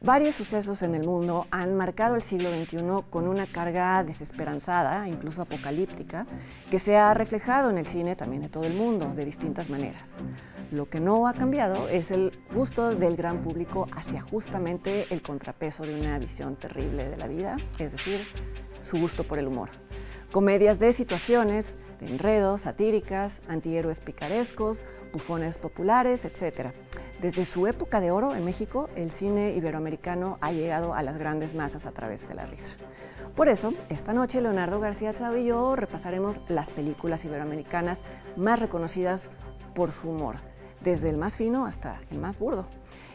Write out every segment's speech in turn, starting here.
Varios sucesos en el mundo han marcado el siglo XXI con una carga desesperanzada, incluso apocalíptica, que se ha reflejado en el cine también de todo el mundo, de distintas maneras. Lo que no ha cambiado es el gusto del gran público hacia justamente el contrapeso de una visión terrible de la vida, es decir, su gusto por el humor. Comedias de situaciones, de enredos, satíricas, antihéroes picarescos, bufones populares, etc. Desde su época de oro en México, el cine iberoamericano ha llegado a las grandes masas a través de la risa. Por eso, esta noche Leonardo García Tsao y yo repasaremos las películas iberoamericanas más reconocidas por su humor, desde el más fino hasta el más burdo.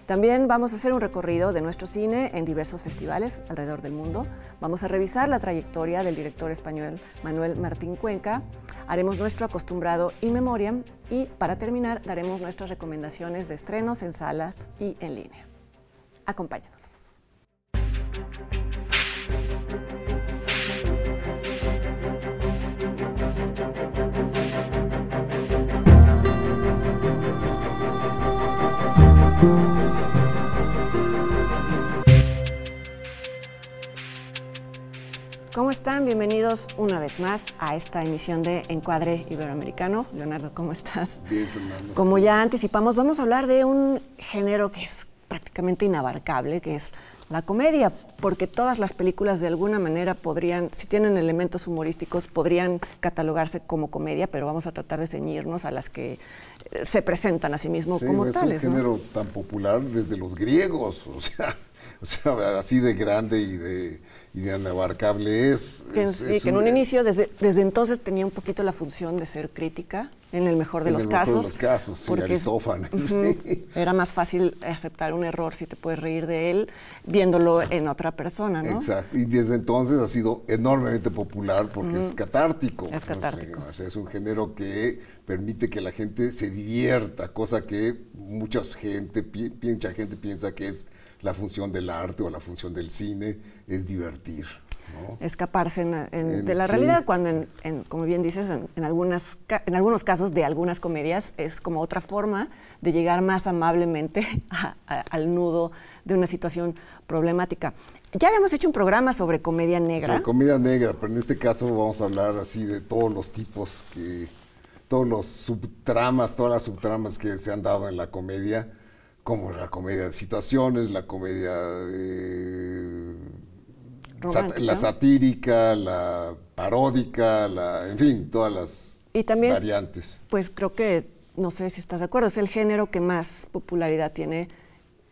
También vamos a hacer un recorrido de nuestro cine en diversos festivales alrededor del mundo. Vamos a revisar la trayectoria del director español Manuel Martín Cuenca. Haremos nuestro acostumbrado In Memoriam y, para terminar, daremos nuestras recomendaciones de estrenos en salas y en línea. Acompáñanos. ¿Cómo están? Bienvenidos una vez más a esta emisión de Encuadre Iberoamericano. Leonardo, ¿cómo estás? Bien, Fernando. Como ya anticipamos, vamos a hablar de un género que es prácticamente inabarcable, que es la comedia, porque todas las películas de alguna manera podrían, si tienen elementos humorísticos, podrían catalogarse como comedia, pero vamos a tratar de ceñirnos a las que se presentan a sí mismos como tales. Es un género tan popular desde los griegos, o sea, así de grande y de inabarcable es. Que en un inicio, desde entonces, tenía un poquito la función de ser crítica, en el mejor de los casos. En el mejor de los casos, sí, Aristófanes. Sí. Era más fácil aceptar un error si te puedes reír de él, viéndolo en otra persona, ¿no? Exacto, y desde entonces ha sido enormemente popular porque es catártico. Es catártico. O sea, es un género que permite que la gente se divierta, cosa que mucha gente piensa que es la función del arte o la función del cine, es divertir, ¿no? Escaparse de la realidad, cuando, como bien dices, en algunos casos de algunas comedias es como otra forma de llegar más amablemente al nudo de una situación problemática. Ya habíamos hecho un programa sobre comedia negra. Sobre comedia negra, pero en este caso vamos a hablar así de todos los tipos, todos los subtramas, todas las subtramas que se han dado en la comedia, como la comedia de situaciones, la comedia la satírica, la paródica, en fin, todas las variantes. Pues creo que, no sé si estás de acuerdo, es el género que más popularidad tiene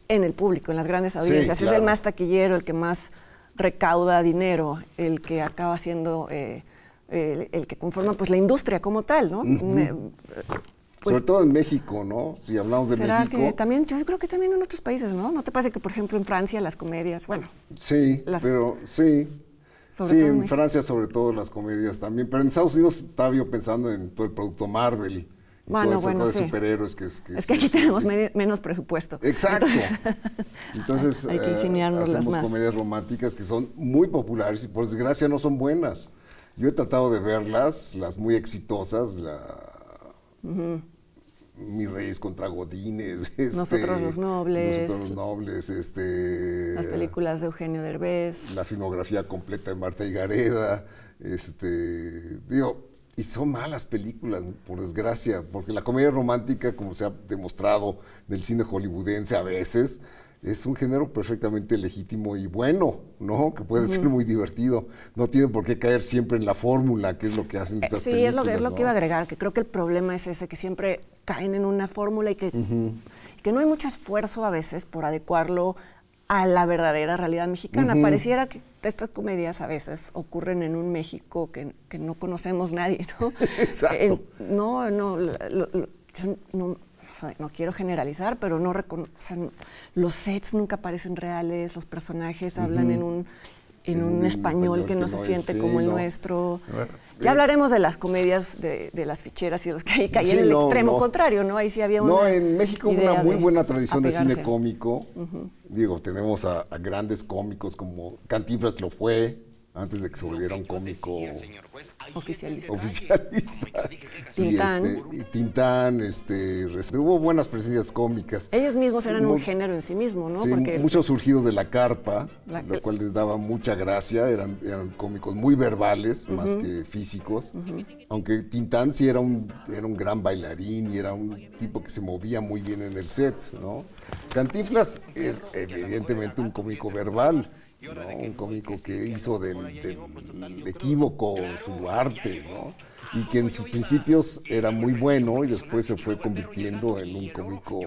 en el público, en las grandes audiencias. Sí, claro. Es el más taquillero, el que más recauda dinero, el que acaba siendo el que conforma pues la industria como tal, ¿no? Pues, sobre todo en México, ¿no? Si hablamos de México. Que también, yo creo que también en otros países, ¿no? ¿No te parece que, por ejemplo, en Francia las comedias, bueno... Sí, en Francia sobre todo las comedias también, pero en Estados Unidos estaba yo pensando en todo el producto Marvel, y de superhéroes es que aquí tenemos menos presupuesto. Exacto. Entonces, hay que ingeniárnoslas más. Hacemos comedias románticas que son muy populares y por desgracia no son buenas. Yo he tratado de verlas, las muy exitosas, Mis Reyes contra Godines, Nosotros los Nobles, las películas de Eugenio Derbez, la filmografía completa de Marta Higareda, y son malas películas, por desgracia, porque la comedia romántica, como se ha demostrado del cine hollywoodense a veces, es un género perfectamente legítimo y bueno, ¿no? Que puede ser muy divertido. No tiene por qué caer siempre en la fórmula, que es lo que hacen estas películas. Sí, es lo que iba a agregar, que creo que el problema es ese, que siempre caen en una fórmula y que no hay mucho esfuerzo a veces por adecuarlo a la verdadera realidad mexicana. Pareciera que estas comedias a veces ocurren en un México que no conocemos nadie, ¿no? Exacto. No quiero generalizar, pero los sets nunca parecen reales, los personajes hablan en un español que no se siente como el nuestro. Bueno, ya hablaremos de las comedias de las ficheras y los que ahí caían en el extremo contrario, ¿no? Ahí sí había una No, en México hubo una muy buena tradición de cine cómico. Digo, tenemos a grandes cómicos como Cantinflas lo fue, antes de que se volviera un cómico Oficialista. oficialista. Tintán. Y Tintán, hubo buenas presencias cómicas. Ellos mismos eran un género en sí mismo, ¿no? Sí, porque muchos surgidos de la carpa, lo cual les daba mucha gracia, eran cómicos muy verbales, más que físicos, aunque Tintán sí era un gran bailarín y era un tipo que se movía muy bien en el set, ¿no? Cantinflas es evidentemente un cómico verbal, ¿no? Un cómico que hizo del equívoco su arte, ¿no? Y que en sus principios era muy bueno y después se fue convirtiendo en un cómico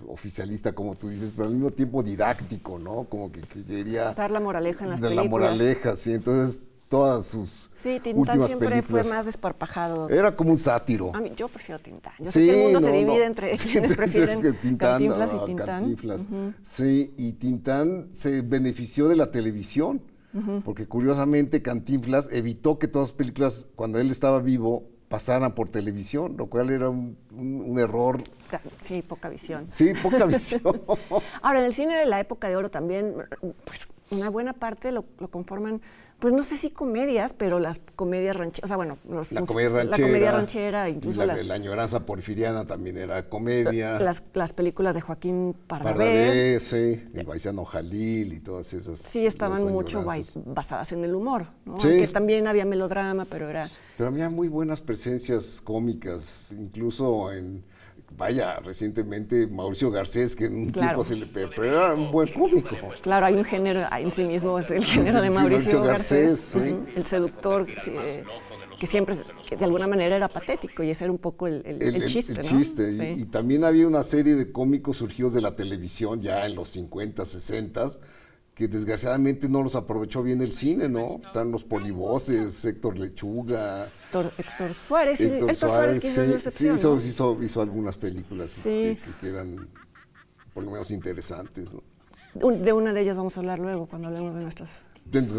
oficialista, como tú dices, pero al mismo tiempo didáctico, ¿no? Como que quería dar la moraleja en las películas. La moraleja, sí. Entonces, todas sus Tintán últimas siempre películas fue más desparpajado. era como un sátiro. A mí, yo prefiero Tintán. Yo sé que el mundo se divide entre quienes prefieren Cantinflas y Tintán. Cantinflas. Sí, y Tintán se benefició de la televisión, porque curiosamente Cantinflas evitó que todas las películas, cuando él estaba vivo, pasaran por televisión, lo cual era un error. Sí, poca visión. Sí, poca visión. Ahora, en el cine de la época de oro también, pues una buena parte lo conforman, pues no sé si comedias, pero las comedias rancheras, o sea, bueno, la comedia ranchera, incluso la añoranza porfiriana también era comedia. Las películas de Joaquín Pardavé. Sí, el Baisiano Jalil y todas esas. Sí, estaban mucho basadas en el humor, ¿no? Sí. Aunque también había melodrama, pero había muy buenas presencias cómicas, incluso recientemente Mauricio Garcés, que en un tiempo pero era un buen cómico. Claro, hay un género en sí mismo, es el género de Mauricio Garcés, sí. El seductor, que siempre, que de alguna manera era patético, y ese era un poco el chiste, ¿no? El chiste, sí. y también había una serie de cómicos surgidos de la televisión ya en los 50, 60, que desgraciadamente no los aprovechó bien el cine, ¿no? Están los polivoces, Héctor Lechuga. Héctor Suárez, Héctor Suárez que hizo esa excepción, sí, ¿no? hizo algunas películas sí. que eran por lo menos interesantes, ¿no? De una de ellas vamos a hablar luego, cuando hablemos de nuestras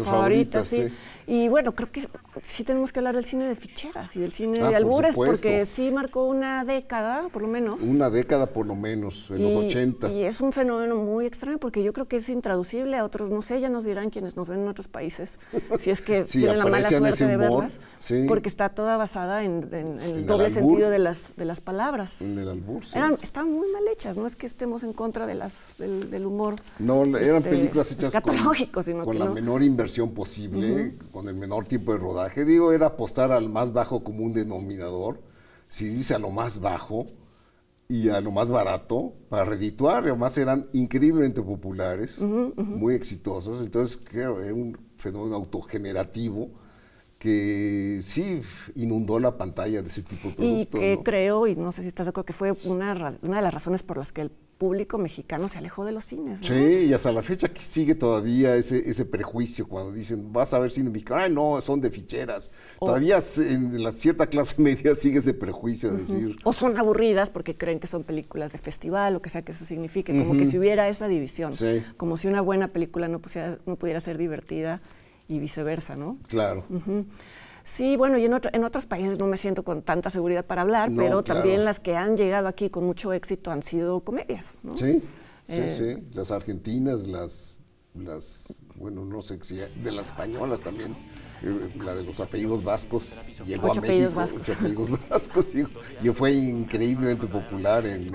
favoritas, sí. Y bueno, creo que sí tenemos que hablar del cine de ficheras y del cine de albures, porque sí marcó una década, por lo menos. Una década, por lo menos, en los 80. Y es un fenómeno muy extraño, porque yo creo que es intraducible a otros, no sé, ya nos dirán quienes nos ven en otros países, si es que tienen la mala suerte de verlas, porque está toda basada en el doble sentido de las palabras. En el albur, sí. Estaban muy mal hechas, no es que estemos en contra del humor. No, eran películas hechas con la menor inversión posible, con el menor tiempo de rodaje. Digo, era apostar al más bajo común denominador, irse a lo más bajo y a lo más barato para redituar. Además eran increíblemente populares, muy exitosas. Entonces, creo, era un fenómeno autogenerativo que sí inundó la pantalla de ese tipo de productos. Y que creo, y no sé si estás de acuerdo, que fue una de las razones por las que el público mexicano se alejó de los cines, ¿no? Sí, y hasta la fecha que sigue todavía ese prejuicio cuando dicen, vas a ver cine mexicano, ay no, son de ficheras. Todavía en la cierta clase media sigue ese prejuicio de decir... O son aburridas porque creen que son películas de festival, o que sea que eso signifique, como que si hubiera esa división, como si una buena película no pudiera ser divertida y viceversa, ¿no? Claro. Sí, bueno, y en otros países no me siento con tanta seguridad para hablar, pero también las que han llegado aquí con mucho éxito han sido comedias, ¿no? Sí. Las argentinas, bueno, no sé si de las españolas también, la de los apellidos vascos llegó a México. Ocho apellidos vascos. Y fue increíblemente popular en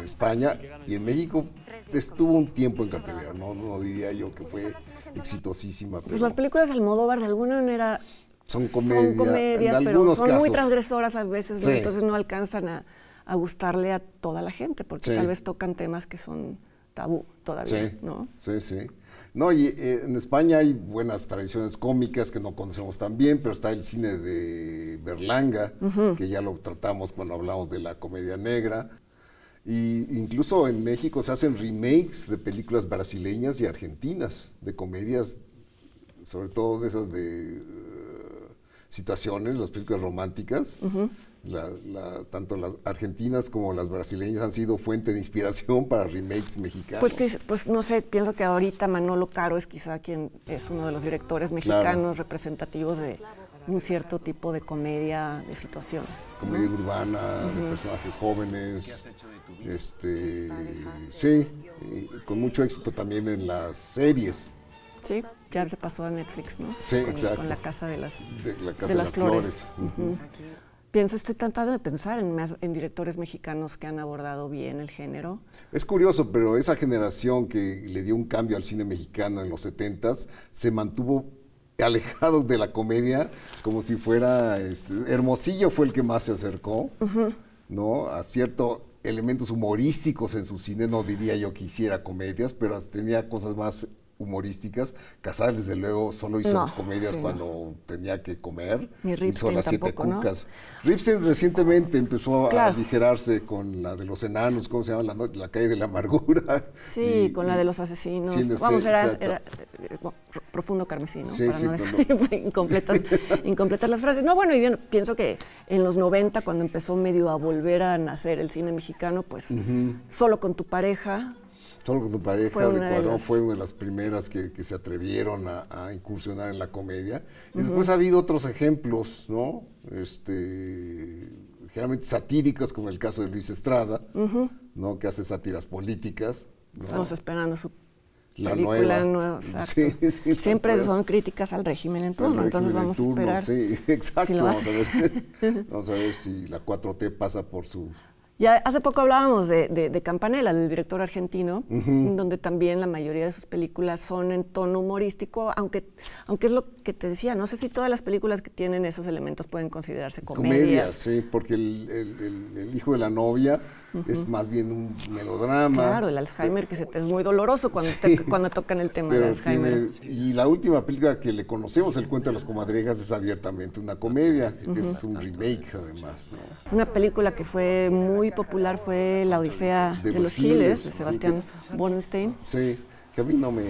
España, y en México estuvo un tiempo en cartelera, no diría yo que fue exitosísima. Pero pues las películas de Almodóvar de alguna manera... Son comedias, pero son casos muy transgresoras a veces, ¿no? Entonces no alcanzan a gustarle a toda la gente, porque tal vez tocan temas que son tabú todavía, ¿no? Sí. No, y en España hay buenas tradiciones cómicas que no conocemos tan bien, pero está el cine de Berlanga, que ya lo tratamos cuando hablamos de la comedia negra. Y incluso en México se hacen remakes de películas brasileñas y argentinas, de comedias, sobre todo de esas de... situaciones, las películas románticas, tanto las argentinas como las brasileñas han sido fuente de inspiración para remakes mexicanos. Pues no sé, pienso que ahorita Manolo Caro es quizá quien es uno de los directores mexicanos representativos de un cierto tipo de comedia de situaciones. Comedia urbana, de personajes jóvenes, sí, con mucho éxito también en las series. Sí, ya se pasó a Netflix, ¿no? Sí, exacto. Con La Casa de las, La Casa de las Flores. Pienso, estoy tratando de pensar en directores mexicanos que han abordado bien el género. Es curioso, pero esa generación que le dio un cambio al cine mexicano en los 70s se mantuvo alejado de la comedia como si fuera... Hermosillo fue el que más se acercó, ¿no? A ciertos elementos humorísticos en su cine, no diría yo que hiciera comedias, pero tenía cosas más humorísticas. Casals, desde luego, solo hizo comedias cuando tenía que comer. Ni Ripstein hizo Las Siete tampoco, Cucas. ¿No? Ripstein recientemente empezó a aligerarse con la de los enanos, ¿cómo se llama? La calle de la amargura. Sí, con la de los asesinos. Vamos, era profundo carmesí, ¿no? Sí, para no dejar incompletas las frases. No, bueno, y bien, pienso que en los 90, cuando empezó medio a volver a nacer el cine mexicano, pues Solo con tu pareja... Solo con tu pareja de Cuarón fue una de las primeras que se atrevieron a incursionar en la comedia. Y después ha habido otros ejemplos, ¿no? Generalmente satíricos, como el caso de Luis Estrada, ¿no? Que hace sátiras políticas, ¿no? Estamos esperando su la película nueva. Exacto. Sí, siempre son críticas al régimen en turno, entonces vamos a esperar. Sí, exacto. Si vamos a ver si la 4T pasa por su... Ya hace poco hablábamos de Campanella, el director argentino, donde también la mayoría de sus películas son en tono humorístico, aunque es lo que te decía, no sé si todas las películas que tienen esos elementos pueden considerarse comedias. Sí, porque el hijo de la novia es más bien un melodrama. Claro, el Alzheimer, que es muy doloroso cuando tocan el tema del Alzheimer. Y la última película que le conocemos, El cuento de las comadrejas, es abiertamente una comedia, que es un remake además, ¿no? Una película que fue muy popular fue La Odisea de los Giles, de Sebastián Borenstein. Sí, que a mí no me...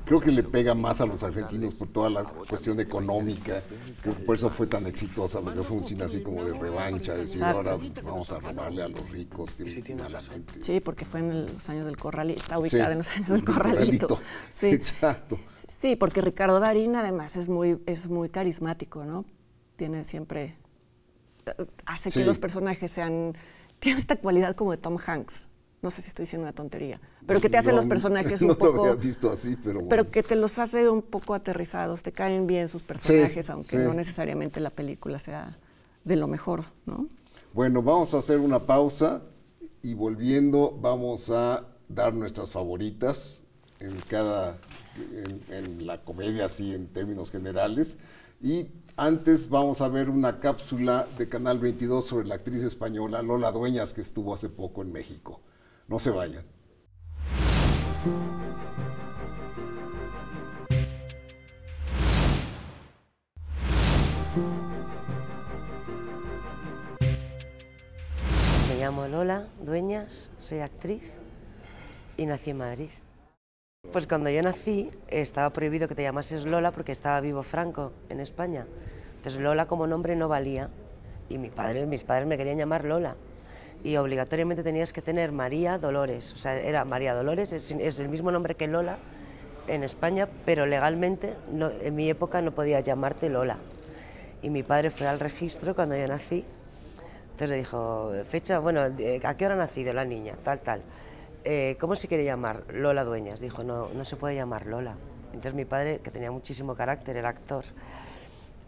Creo que le pega más a los argentinos por toda la cuestión económica, que por eso fue tan exitosa, porque fue un cine así como de revancha, decir, ahora vamos a robarle a los ricos, que finalmente... Sí, porque fue en los años del Corralito, está ubicada en los años del Corralito. Sí. Exacto. Sí, porque Ricardo Darín además es muy carismático, ¿no? Tiene siempre... hace que los personajes tiene esta cualidad como de Tom Hanks. No sé si estoy diciendo una tontería, pero que te hace los personajes un poco... No lo había visto así, pero bueno. Pero que te los hace un poco aterrizados, te caen bien sus personajes, aunque no necesariamente la película sea de lo mejor, ¿no? Bueno, vamos a hacer una pausa y volviendo vamos a dar nuestras favoritas en la comedia, así en términos generales. Y antes vamos a ver una cápsula de Canal 22 sobre la actriz española Lola Dueñas, que estuvo hace poco en México. No se vayan. Me llamo Lola Dueñas, soy actriz y nací en Madrid. Pues cuando yo nací estaba prohibido que te llamases Lola porque estaba vivo Franco en España. Entonces Lola como nombre no valía y mis padres me querían llamar Lola. Y obligatoriamente tenías que tener María Dolores, o sea, era María Dolores, es el mismo nombre que Lola en España, pero legalmente en mi época no podías llamarte Lola. Y mi padre fue al registro cuando yo nací, entonces le dijo, fecha, bueno, ¿a qué hora ha nacido la niña? Tal. ¿Cómo se quiere llamar? Lola Dueñas. Dijo, no se puede llamar Lola. Entonces mi padre, que tenía muchísimo carácter, era actor,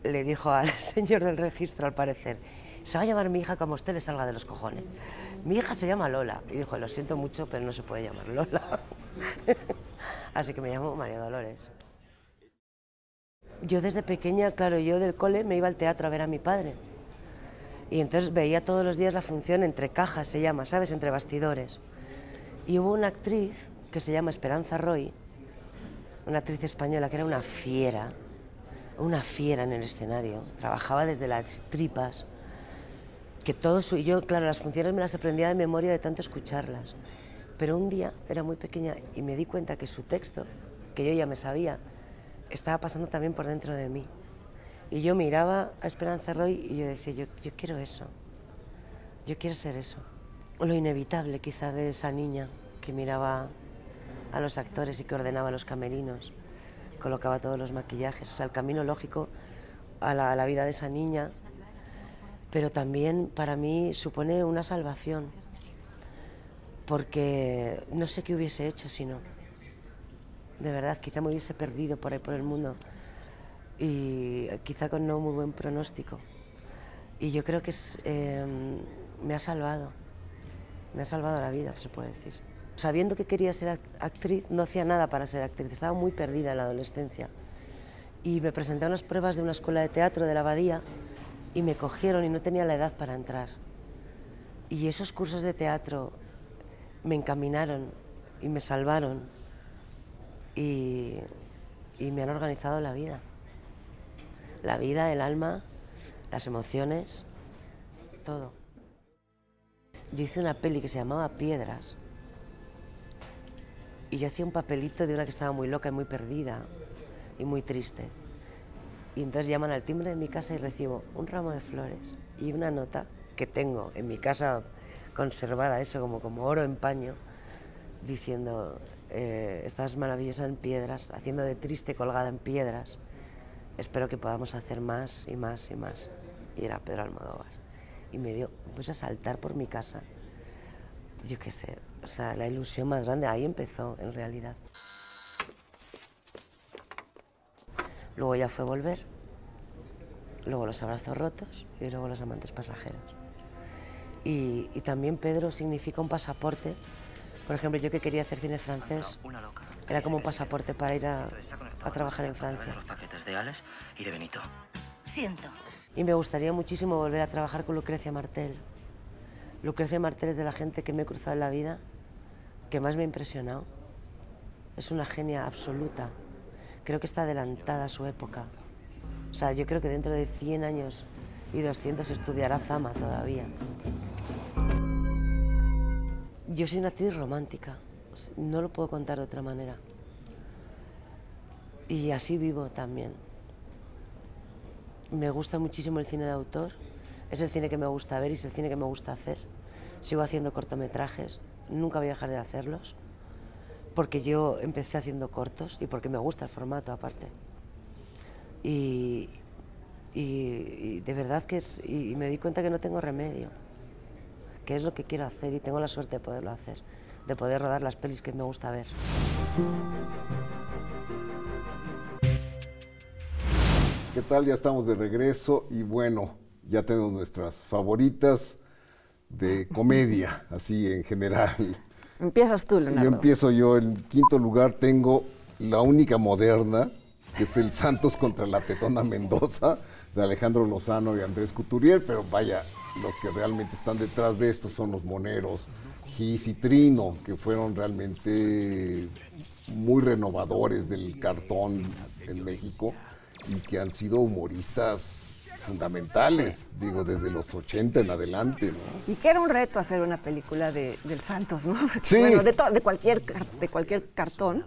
le dijo al señor del registro, al parecer, se va a llamar mi hija como a usted le salga de los cojones. Mi hija se llama Lola. Y dijo, lo siento mucho, pero no se puede llamar Lola. Así que me llamo María Dolores. Yo desde pequeña, claro, yo del cole me iba al teatro a ver a mi padre. Y entonces veía todos los días la función Entre Cajas, se llama, ¿sabes? Entre bastidores. Y hubo una actriz que se llama Esperanza Roy, una actriz española que era una fiera en el escenario. Trabajaba desde las tripas. Y yo, claro, las funciones me las aprendía de memoria de tanto escucharlas. Pero un día era muy pequeña y me di cuenta que su texto, que yo ya me sabía, estaba pasando también por dentro de mí. Y yo miraba a Esperanza Roy y yo decía, yo quiero eso, yo quiero ser eso. Lo inevitable quizá de esa niña que miraba a los actores y que ordenaba los camerinos, colocaba todos los maquillajes, o sea, el camino lógico a la vida de esa niña, pero también para mí supone una salvación, porque no sé qué hubiese hecho si no. de verdad, quizá me hubiese perdido por ahí por el mundo y quizá con no muy buen pronóstico. Y yo creo que me ha salvado la vida, se puede decir. Sabiendo que quería ser actriz, no hacía nada para ser actriz, estaba muy perdida en la adolescencia. Y me presenté a unas pruebas de una escuela de teatro de la Abadía y me cogieron y no tenía la edad para entrar. Y esos cursos de teatro me encaminaron y me salvaron y me han organizado la vida. La vida, el alma, las emociones, todo. Yo hice una peli que se llamaba Piedras y yo hacía un papelito de una que estaba muy loca y muy perdida y muy triste. Y entonces llaman al timbre de mi casa y recibo un ramo de flores y una nota que tengo en mi casa conservada, eso como oro en paño, diciendo, estás maravillosa en piedras, haciendo de triste colgada en piedras. Espero que podamos hacer más y más y más. Y era Pedro Almodóvar. Y me puse a saltar por mi casa. Yo qué sé, o sea, la ilusión más grande, ahí empezó en realidad. Luego ya fue Volver, luego Los abrazos rotos y luego Los amantes pasajeros. Y también Pedro significa un pasaporte. Por ejemplo, yo que quería hacer cine francés, era como un pasaporte para ir a trabajar en Francia. Los paquetes de Alex y de Benito. Siento. Y me gustaría muchísimo volver a trabajar con Lucrecia Martel. Lucrecia Martel es de la gente que me he cruzado en la vida, que más me ha impresionado. Es una genia absoluta. Creo que está adelantada a su época. O sea, yo creo que dentro de 100 años y 200 estudiará Zama todavía. Yo soy una actriz romántica, no lo puedo contar de otra manera. Y así vivo también. Me gusta muchísimo el cine de autor, es el cine que me gusta ver y es el cine que me gusta hacer. Sigo haciendo cortometrajes, nunca voy a dejar de hacerlos, porque yo empecé haciendo cortos y porque me gusta el formato aparte. Y de verdad que y me di cuenta que no tengo remedio, que es lo que quiero hacer y tengo la suerte de poderlo hacer, de poder rodar las pelis que me gusta ver. ¿Qué tal? Ya estamos de regreso y bueno, ya tenemos nuestras favoritas de comedia, así en general. Empiezas tú, Leonardo. Yo empiezo yo. En quinto lugar tengo la única moderna, que es el Santos contra la Tetona Mendoza, de Alejandro Lozano y Andrés Couturier, pero vaya, los que realmente están detrás de esto son los moneros, Gis y Trino, que fueron realmente muy renovadores del cartón en México y que han sido humoristas fundamentales, digo, desde los 80 en adelante, ¿no? Y que era un reto hacer una película del Santos, ¿no? Porque, Sí. bueno, de cualquier cartón.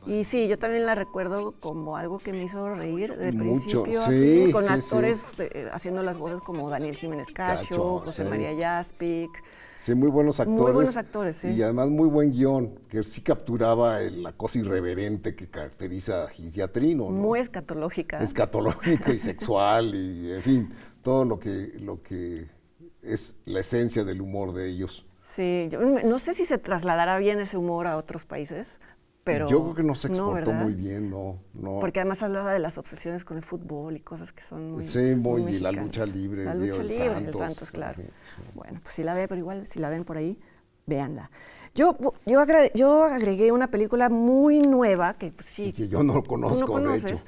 Y sí, yo también la recuerdo como algo que me hizo reír de Mucho, principio a sí, fin, con sí, actores haciendo las voces como Daniel Jiménez Cacho, José sí. María Jaspic. Sí, muy buenos actores. Muy buenos actores, sí. Y además muy buen guión, que sí capturaba la cosa irreverente que caracteriza a Gis y a Trino, ¿no? Muy escatológica. Escatológica y sexual y, en fin, todo lo que es la esencia del humor de ellos. Sí, yo no sé si se trasladará bien ese humor a otros países, pero... Yo creo que no se exportó ¿verdad? muy bien, no. Porque además hablaba de las obsesiones con el fútbol y cosas que son muy Sí, muy, y la mexicanas. lucha libre, La digo, lucha el libre, el Santos, Santos, claro. sí. Bueno, pues si la ve, pero igual si la ven por ahí, véanla. Yo agregué una película muy nueva, que pues, sí, Y que yo no lo tú conozco, no conoces, de hecho.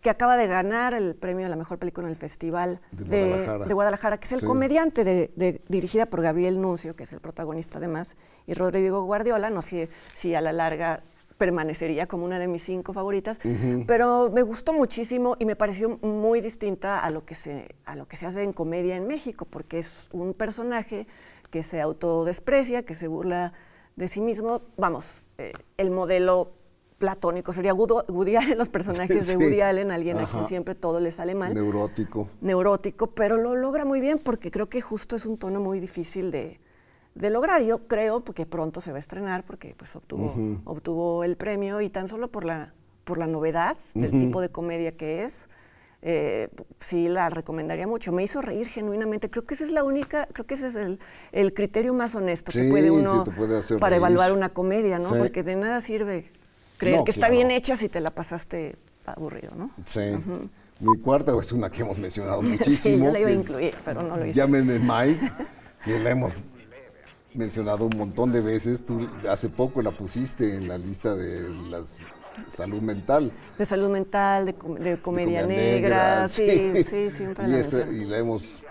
que acaba de ganar el premio a la mejor película en el Festival de Guadalajara, que es El Sí. Comediante, dirigida por Gabriel Nuncio, que es el protagonista además, y Rodrigo Guardiola. No sé si a la larga permanecería como una de mis 5 favoritas, pero me gustó muchísimo y me pareció muy distinta a lo que se hace en comedia en México, porque es un personaje que se autodesprecia, que se burla de sí mismo. Vamos, el modelo platónico sería Woody Allen, los personajes de Sí. Woody Allen, alguien a Ajá. quien siempre todo le sale mal. Neurótico. Pero lo logra muy bien porque creo que justo es un tono muy difícil de lograr. Yo creo, porque pronto se va a estrenar, porque pues obtuvo el premio, y tan solo por la novedad del tipo de comedia que es, sí la recomendaría mucho. Me hizo reír genuinamente. Creo que esa es el criterio más honesto que puede uno sí, te puede hacer para reír. evaluar una comedia, ¿no? Sí. Porque de nada sirve creer No, que está claro. bien hecha si te la pasaste aburrido, ¿no? Sí. Mi cuarta es una que hemos mencionado muchísimo. Sí, yo la iba a que es incluir, pero no lo hice. Llámenme Mike, que la hemos mencionado un montón de veces. Tú hace poco la pusiste en la lista de las salud mental. De salud mental, de comedia negra, sí, siempre la menciono. Y la hemos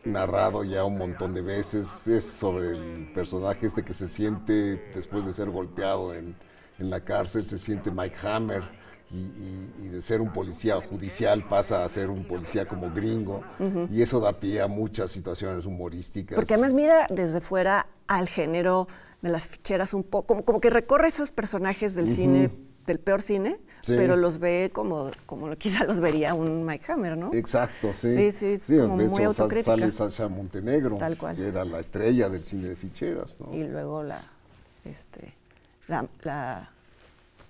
narrado ya un montón de veces. Es sobre el personaje este que se siente, después de ser golpeado en la cárcel, se siente Mike Hammer. Y de ser un policía judicial pasa a ser un policía como gringo, y eso da pie a muchas situaciones humorísticas. Porque además mira desde fuera al género de las ficheras un poco, como que recorre esos personajes del cine, del peor cine, Sí. pero los ve como quizá los vería un Mike Hammer, ¿no? Exacto, sí. Sí, es como de muy hecho autocrítica. sale Sasha Montenegro, Tal cual. que era la estrella del cine de ficheras, ¿no? Y luego la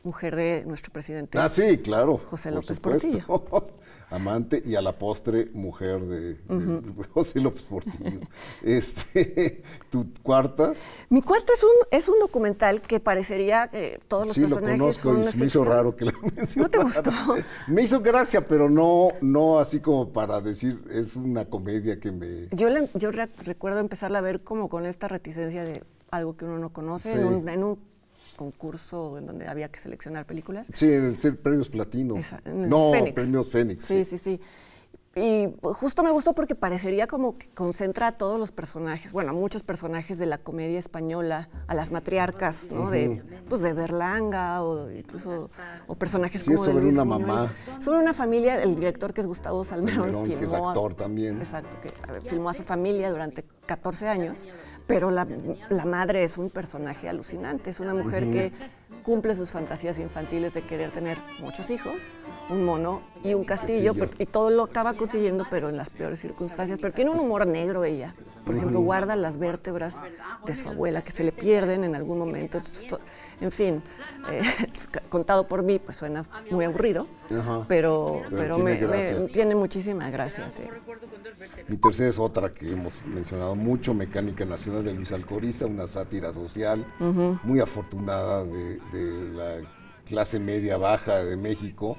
mujer de nuestro presidente. Ah, sí, claro. José por López supuesto. Portillo. Amante y a la postre mujer de José López Portillo. Tu cuarta. Mi cuarto es un documental que parecería que todos los Sí, lo personajes conozco son y de se me hizo ficción. raro que la mencionara. ¿No te gustó? Me hizo gracia, pero no así como para decir, es una comedia que me... Yo recuerdo empezarla a ver como con esta reticencia de algo que uno no conoce, Sí. en un concurso en donde había que seleccionar películas. Sí, en el ser premios Platino. En el No, Fénix. premios Fénix. Sí. Y justo me gustó porque parecería como que concentra a todos los personajes, bueno, a muchos personajes de la comedia española, a las matriarcas, ¿no? de Berlanga o incluso personajes Sí, como es de sobre Luis una Buñuel. mamá. Sobre una familia, el director que es Gustavo Salmerón, Salmerón, que es actor también. Exacto, que filmó a su familia durante 14 años, pero la madre es un personaje alucinante, es una mujer que cumple sus fantasías infantiles de querer tener muchos hijos, un mono y un castillo. Y todo lo acaba consiguiendo, pero en las peores circunstancias. Pero tiene un humor negro ella. Por ejemplo, guarda las vértebras de su abuela que se le pierden en algún momento. En fin, contado por mí, pues suena muy aburrido, Ajá. pero tiene gracia. tiene muchísima gracia, sí. Mi tercera es otra que hemos mencionado mucho, Mecánica Nacional de Luis Alcoriza, una sátira social muy afortunada de la clase media baja de México,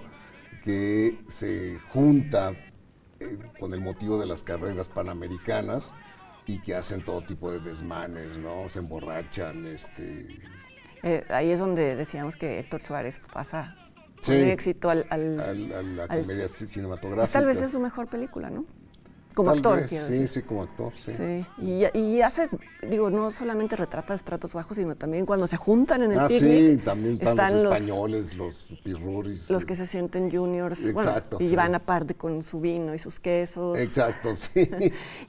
que se junta con el motivo de las carreras panamericanas y que hacen todo tipo de desmanes, ¿no? Se emborrachan, Ahí es donde decíamos que Héctor Suárez pasa Sí. con éxito a la comedia cinematográfica. Pues tal vez es su mejor película, ¿no? Como Tal actor, vez, quiero sí, decir. sí, como actor, sí. Sí, y hace, digo, no solamente retrata estratos bajos, sino también cuando se juntan en el picnic. Sí, también están los los españoles, los pirruris. los que se sienten juniors, Exacto, y sí. van aparte con su vino y sus quesos. Exacto, sí.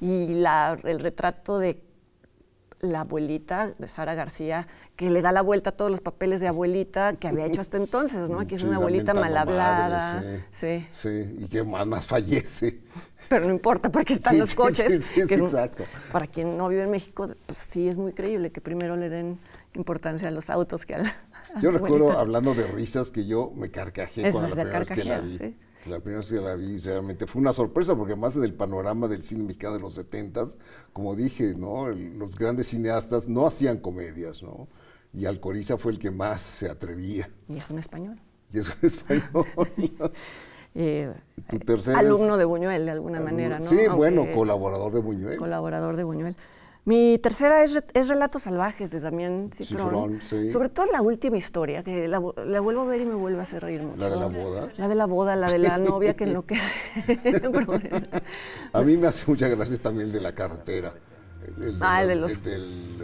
Y el retrato de la abuelita de Sara García, que le da la vuelta a todos los papeles de abuelita que había hecho hasta entonces, ¿no? Aquí es Sí, una abuelita mal lamentando hablada. madre, Sí. Sí, y que más fallece. Pero no importa porque están Sí, los sí, coches. sí, que exacto. Para quien no vive en México, pues sí es muy creíble que primero le den importancia a los autos que a la Yo recuerdo, abuelita. hablando de risas, que yo me carcajé Esa cuando es la de primera vez que la carcajear, vi. sí. Que la primera vez que la vi realmente fue una sorpresa, porque además del panorama del cine mexicano de los 70s, como dije, ¿no? Los grandes cineastas no hacían comedias, ¿no? Y Alcoriza fue el que más se atrevía. Y es un español. Y eso es español. Tu tercera Alumno es- de Buñuel, de alguna manera, ¿no? Sí, Aunque bueno, colaborador de Buñuel. colaborador de Buñuel. Mi tercera es Relatos Salvajes de Damián Cifrón. Cifrón, sí. Sobre todo la última historia, que la vuelvo a ver y me vuelve a hacer reír mucho. ¿La de la boda? La de la boda, la de la novia que enloquece. A mí me hace mucha gracia también el de la carretera. El de los- el del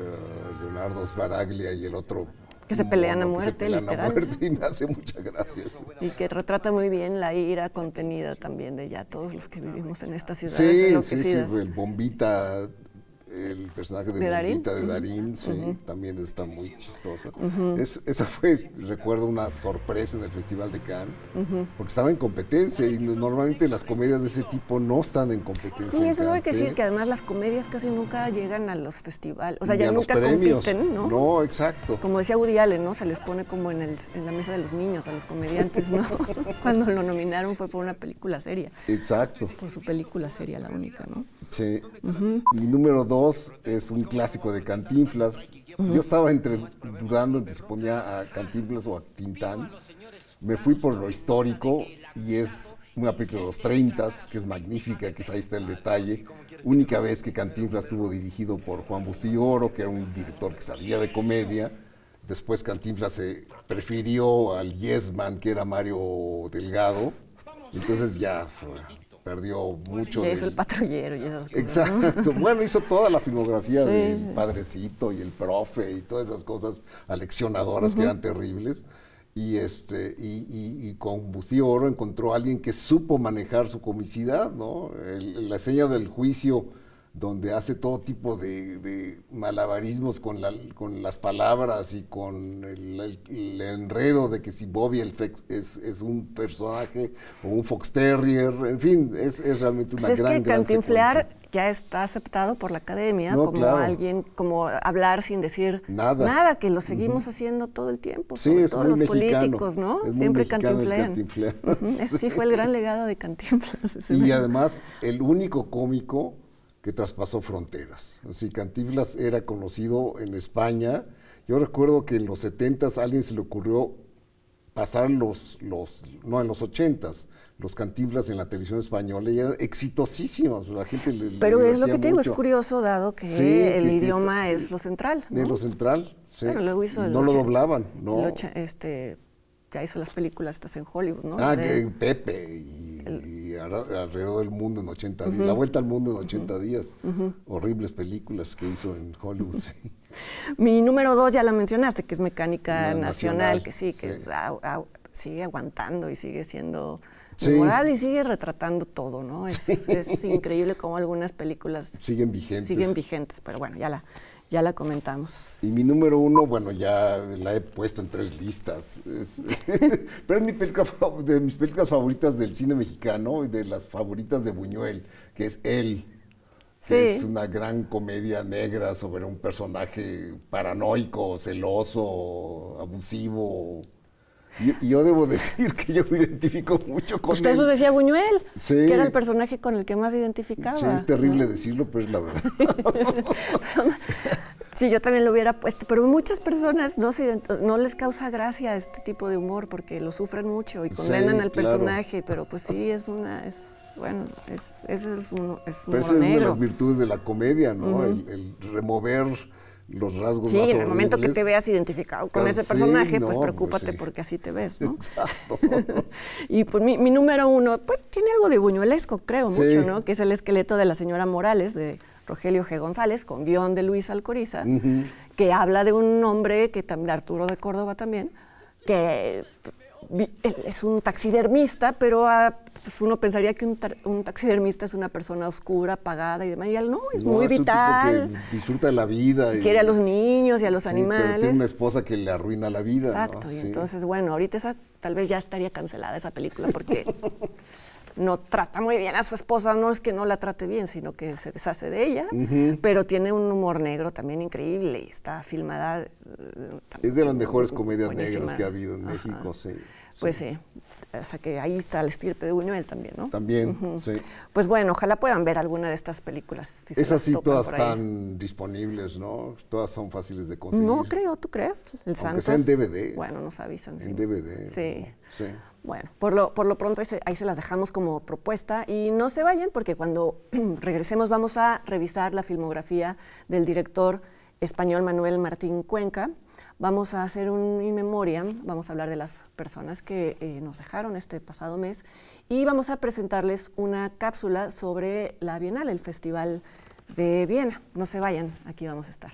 Leonardo Sbaraglia y el otro. Que se pelean a mono que se muerte, pelean a literal. muerte, y me hace mucha gracia. Sí. Y que retrata muy bien la ira contenida también de ya todos los que vivimos en estas ciudades Sí, sí, enloquecidas. el Bombita, el personaje de ¿De Darín? Bombita de Darín, sí, también está muy chistoso. Esa fue, recuerdo, una sorpresa en el Festival de Cannes, porque estaba en competencia y normalmente las comedias de ese tipo no están en competencia. Sí, en eso hay Cannes, que ¿sí? decir que además las comedias casi nunca llegan a los festivales, o sea, Ni ya a los nunca premios. compiten, ¿no? No, exacto. Como decía Woody Allen, ¿no? Se les pone como en la mesa de los niños a los comediantes, ¿no? Cuando lo nominaron fue por una película seria, Exacto. por su película seria, la única, ¿no? Sí. Mi número 2 es un clásico de Cantinflas, Yo estaba dudando entre si ponía a Cantinflas o a Tintán. Me fui por lo histórico y es una película de los 30, que es magnífica, que ahí está el detalle. Única vez que Cantinflas estuvo dirigido por Juan Bustillo Oro, que era un director que sabía de comedia. Después Cantinflas se prefirió al Yes Man, que era Mario Delgado. Entonces ya perdió mucho. Ya hizo El Patrullero y esas cosas, exacto. ¿no? Bueno, hizo toda la filmografía Sí. del Padrecito y El Profe y todas esas cosas aleccionadoras que eran terribles. Y con Bustillo Oro encontró a alguien que supo manejar su comicidad, ¿no? La escena del juicio, donde hace todo tipo de malabarismos con las palabras y con el enredo de que si Bobby es un personaje o un Fox Terrier, en fin, es realmente una Pues gran Cantinflear secuencia. ya está aceptado por la academia No, como claro. alguien, como hablar sin decir Nada. que lo seguimos haciendo todo el tiempo, Sí, sobre es todo muy los mexicano. políticos, ¿no? Es muy Siempre mexicano el cantinflean. Cantinflear. Ese sí fue el gran legado de Cantinflas. ese Y de- además, el único cómico que traspasó fronteras. Así, Cantinflas era conocido en España. Yo recuerdo que en los 70s a alguien se le ocurrió pasar en los 80s, los Cantinflas en la televisión española y eran exitosísimos. La gente le Pero es lo divertía que te digo, es mucho. curioso dado que Sí, el que idioma está- es lo central, ¿no? En lo central, sí. Bueno, luego hizo Y el no lo 80, doblaban, ¿no? Ya hizo las películas estas en Hollywood, ¿no? Ah, De- que Pepe y alrededor del mundo en 80 días. La vuelta al mundo en 80 días. Horribles películas que hizo en Hollywood, sí. Mi número 2 ya la mencionaste, que es Mecánica La Nacional, Nacional, que sí, que sí. sigue aguantando y sigue siendo Sí. memorable y sigue retratando todo, ¿no? Es increíble cómo algunas películas Siguen vigentes. pero bueno, ya la comentamos. Y mi número 1, bueno, ya la he puesto en 3 listas. Pero es de mis películas favoritas del cine mexicano y de las favoritas de Buñuel, que es Él. Que Sí. es una gran comedia negra sobre un personaje paranoico, celoso, abusivo. Y yo debo decir que yo me identifico mucho con Pues eso él. decía Buñuel, Sí. que era el personaje con el que más se identificaba. Sí, es terrible ¿no? decirlo, pero es la verdad. Sí, yo también lo hubiera puesto, pero muchas personas no les causa gracia este tipo de humor porque lo sufren mucho y condenan Sí, al claro. personaje, pero pues sí, bueno, ese es un Pero esa humor es una de negro. las virtudes de la comedia, ¿no? El remover los rasgos Sí, más en el momento que horribles. te veas identificado con ese Sí, personaje, pues no, preocúpate sí. porque así te ves, ¿no? Exacto. Y pues mi número 1, pues tiene algo de buñuelesco, creo, Sí. mucho, ¿no? Que es El esqueleto de la señora Morales, de Rogelio G. González, con guión de Luis Alcoriza, que habla de un hombre, de Arturo de Córdoba también, que él es un taxidermista, pero pues uno pensaría que un taxidermista es una persona oscura, apagada y demás, y él no, es No, muy un tipo vital, que disfruta de la vida. quiere a los niños y a los Sí, pero animales. tiene una esposa que le arruina la vida. Exacto, ¿no? y Sí. entonces, bueno, ahorita tal vez ya estaría cancelada esa película porque no trata muy bien a su esposa, no es que no la trate bien, sino que se deshace de ella, pero tiene un humor negro también increíble y está filmada. Es de las mejores comedias buenísima. negras que ha habido en Ajá. México, sí. Pues sí, o sea que ahí está la estirpe de Buñuel también, ¿no? También, sí. Pues bueno, ojalá puedan ver alguna de estas películas. Si se Esas las sí topan todas por ahí. están disponibles, ¿no? Todas son fáciles de conseguir. No creo, ¿tú crees? El Aunque Santos. sea en DVD. Bueno, nos avisan. En DVD. Sí. Sí. Bueno, por lo pronto ahí se las dejamos como propuesta y no se vayan porque cuando regresemos vamos a revisar la filmografía del director español Manuel Martín Cuenca. Vamos a hacer un in memoriam, vamos a hablar de las personas que nos dejaron este pasado mes y vamos a presentarles una cápsula sobre la Bienal, el Festival de Viena. No se vayan, aquí vamos a estar.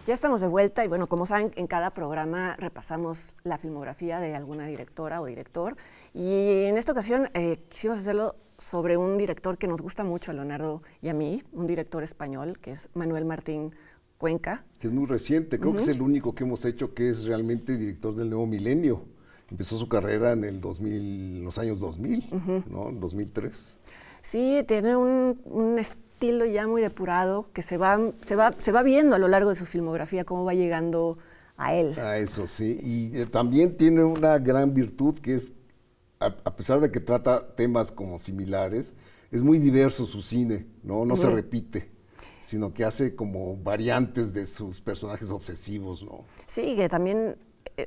Ya estamos de vuelta y bueno, como saben, en cada programa repasamos la filmografía de alguna directora o director y en esta ocasión quisimos hacerlo sobre un director que nos gusta mucho a Leonardo y a mí, un director español que es Manuel Martín Cuenca. Que es muy reciente, creo que es el único que hemos hecho que es realmente director del nuevo milenio. Empezó su carrera en el 2000, los años 2000, ¿no? 2003. Sí, tiene un estilo ya muy depurado que se va viendo a lo largo de su filmografía cómo va llegando a él. A eso, sí. Y también tiene una gran virtud que es, a pesar de que trata temas como similares, es muy diverso su cine, ¿no? No se repite, sino que hace como variantes de sus personajes obsesivos, ¿no? Sí, que también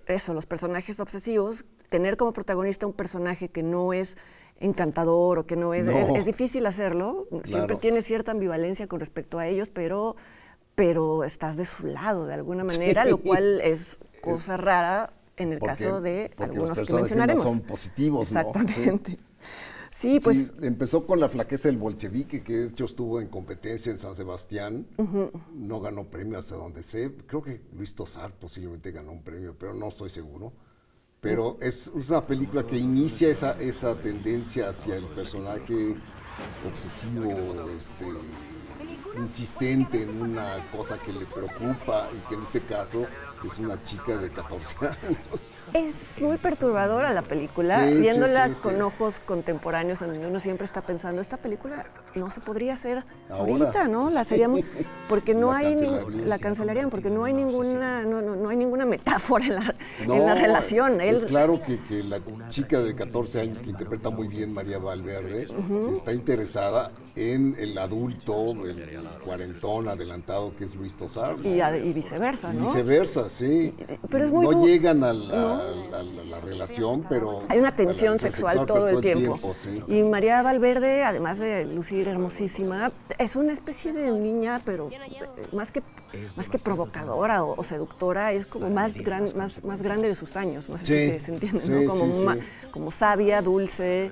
eso, los personajes obsesivos, tener como protagonista un personaje que no es encantador o que no es... No. Es difícil hacerlo, siempre Claro. tiene cierta ambivalencia con respecto a ellos, pero estás de su lado de alguna manera, Sí. lo cual es cosa rara en el Porque- caso de porque algunos los que personajes mencionaremos. no son positivos, ¿no? Exactamente. Sí, pues... Sí, empezó con La flaqueza del bolchevique, que de hecho estuvo en competencia en San Sebastián. No ganó premio hasta donde sé. Creo que Luis Tosar posiblemente ganó un premio, pero no estoy seguro. Pero es una película que inicia esa tendencia hacia el personaje obsesivo, insistente en una cosa que le preocupa y que en este caso es una chica de 14 años. Es muy perturbadora la película, Sí, sí, viéndola sí, sí. con ojos contemporáneos, en donde uno siempre está pensando, esta película no se podría hacer Ahora. ahorita, ¿no? La seríamos, porque no La hay, cancelarían. la cancelarían, porque no hay ninguna, no hay ninguna metáfora en la No, relación. Es claro que la chica de 14 años que interpreta muy bien María Valverde está interesada en el adulto, el cuarentón adelantado que es Luis Tosar, ¿no? y viceversa, Y ¿no? viceversa, sí. Pero es muy no duro. llegan a la relación, pero... Hay una a la tensión relación sexual todo el tiempo. sí. Y María Valverde, además de lucir hermosísima, es una especie de niña, pero más que provocadora o seductora, es como más grande de sus años. No sé Sí, si se entiende, sí, ¿no? Como, sí, sí. como sabia, dulce.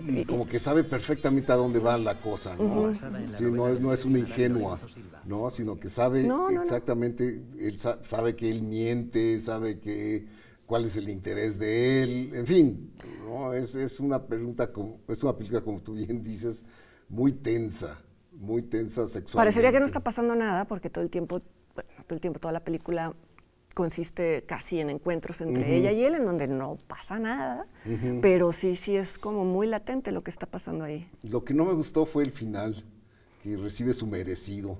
Y como que sabe perfectamente a dónde va la cosa, ¿no? Sí, no es una ingenua, ¿no? Sino que sabe No. exactamente, él sabe que él miente, sabe cuál es el interés de él, en fin, ¿no? Es una película, como tú bien dices, muy tensa sexualmente. Parecería que no está pasando nada porque todo el tiempo, toda la película consiste casi en encuentros entre ella y él, en donde no pasa nada, pero sí es como muy latente lo que está pasando ahí. Lo que no me gustó fue el final, que recibe su merecido,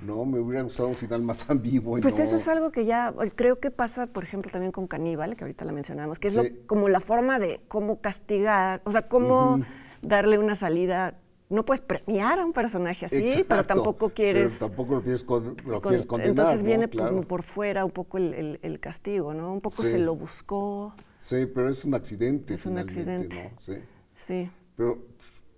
¿no? Me hubiera gustado un final más ambiguo. Pues no. eso es algo que ya creo que pasa, por ejemplo, también con Caníbal, que ahorita la mencionamos, que es Sí. como la forma de cómo castigar, o sea, cómo darle una salida. No puedes premiar a un personaje así, Exacto, pero tampoco quieres... pero tampoco lo quieres condenar, entonces ¿no? viene Claro. por fuera un poco el castigo, ¿no? Un poco Sí. se lo buscó. Sí, pero es un accidente Es un finalmente, accidente. ¿no? Sí. Sí. Pero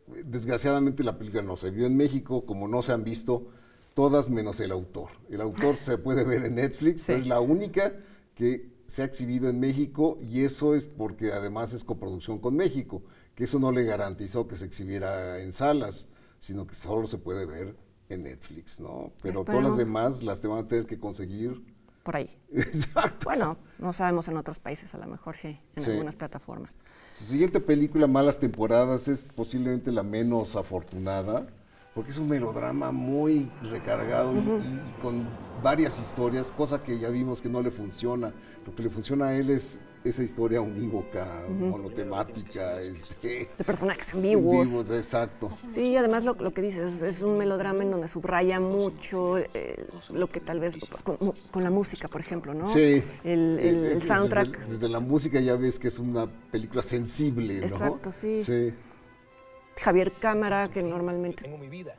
pues, desgraciadamente la película no se vio en México, como no se han visto todas menos el autor. El autor se puede ver en Netflix, pero es la única que se ha exhibido en México y eso es porque además es coproducción con México, que eso no le garantizó que se exhibiera en salas, sino que solo se puede ver en Netflix, ¿no? Pero todas las demás las te van a tener que conseguir. Por ahí. Exacto. Bueno, no sabemos en otros países, a lo mejor sí, en Sí. algunas plataformas. Su siguiente película, Malas Temporadas, es posiblemente la menos afortunada, porque es un melodrama muy recargado y con varias historias, cosa que ya vimos que no le funciona. Lo que le funciona a él es esa historia unívoca, monotemática, De personajes ambiguos. exacto. Sí, además lo que dices es un melodrama en donde subraya mucho lo que tal vez con la música, por ejemplo, ¿no? Sí. El soundtrack. Desde la música ya ves que es una película sensible, ¿no? Exacto, sí. Sí. Javier Cámara, que normalmente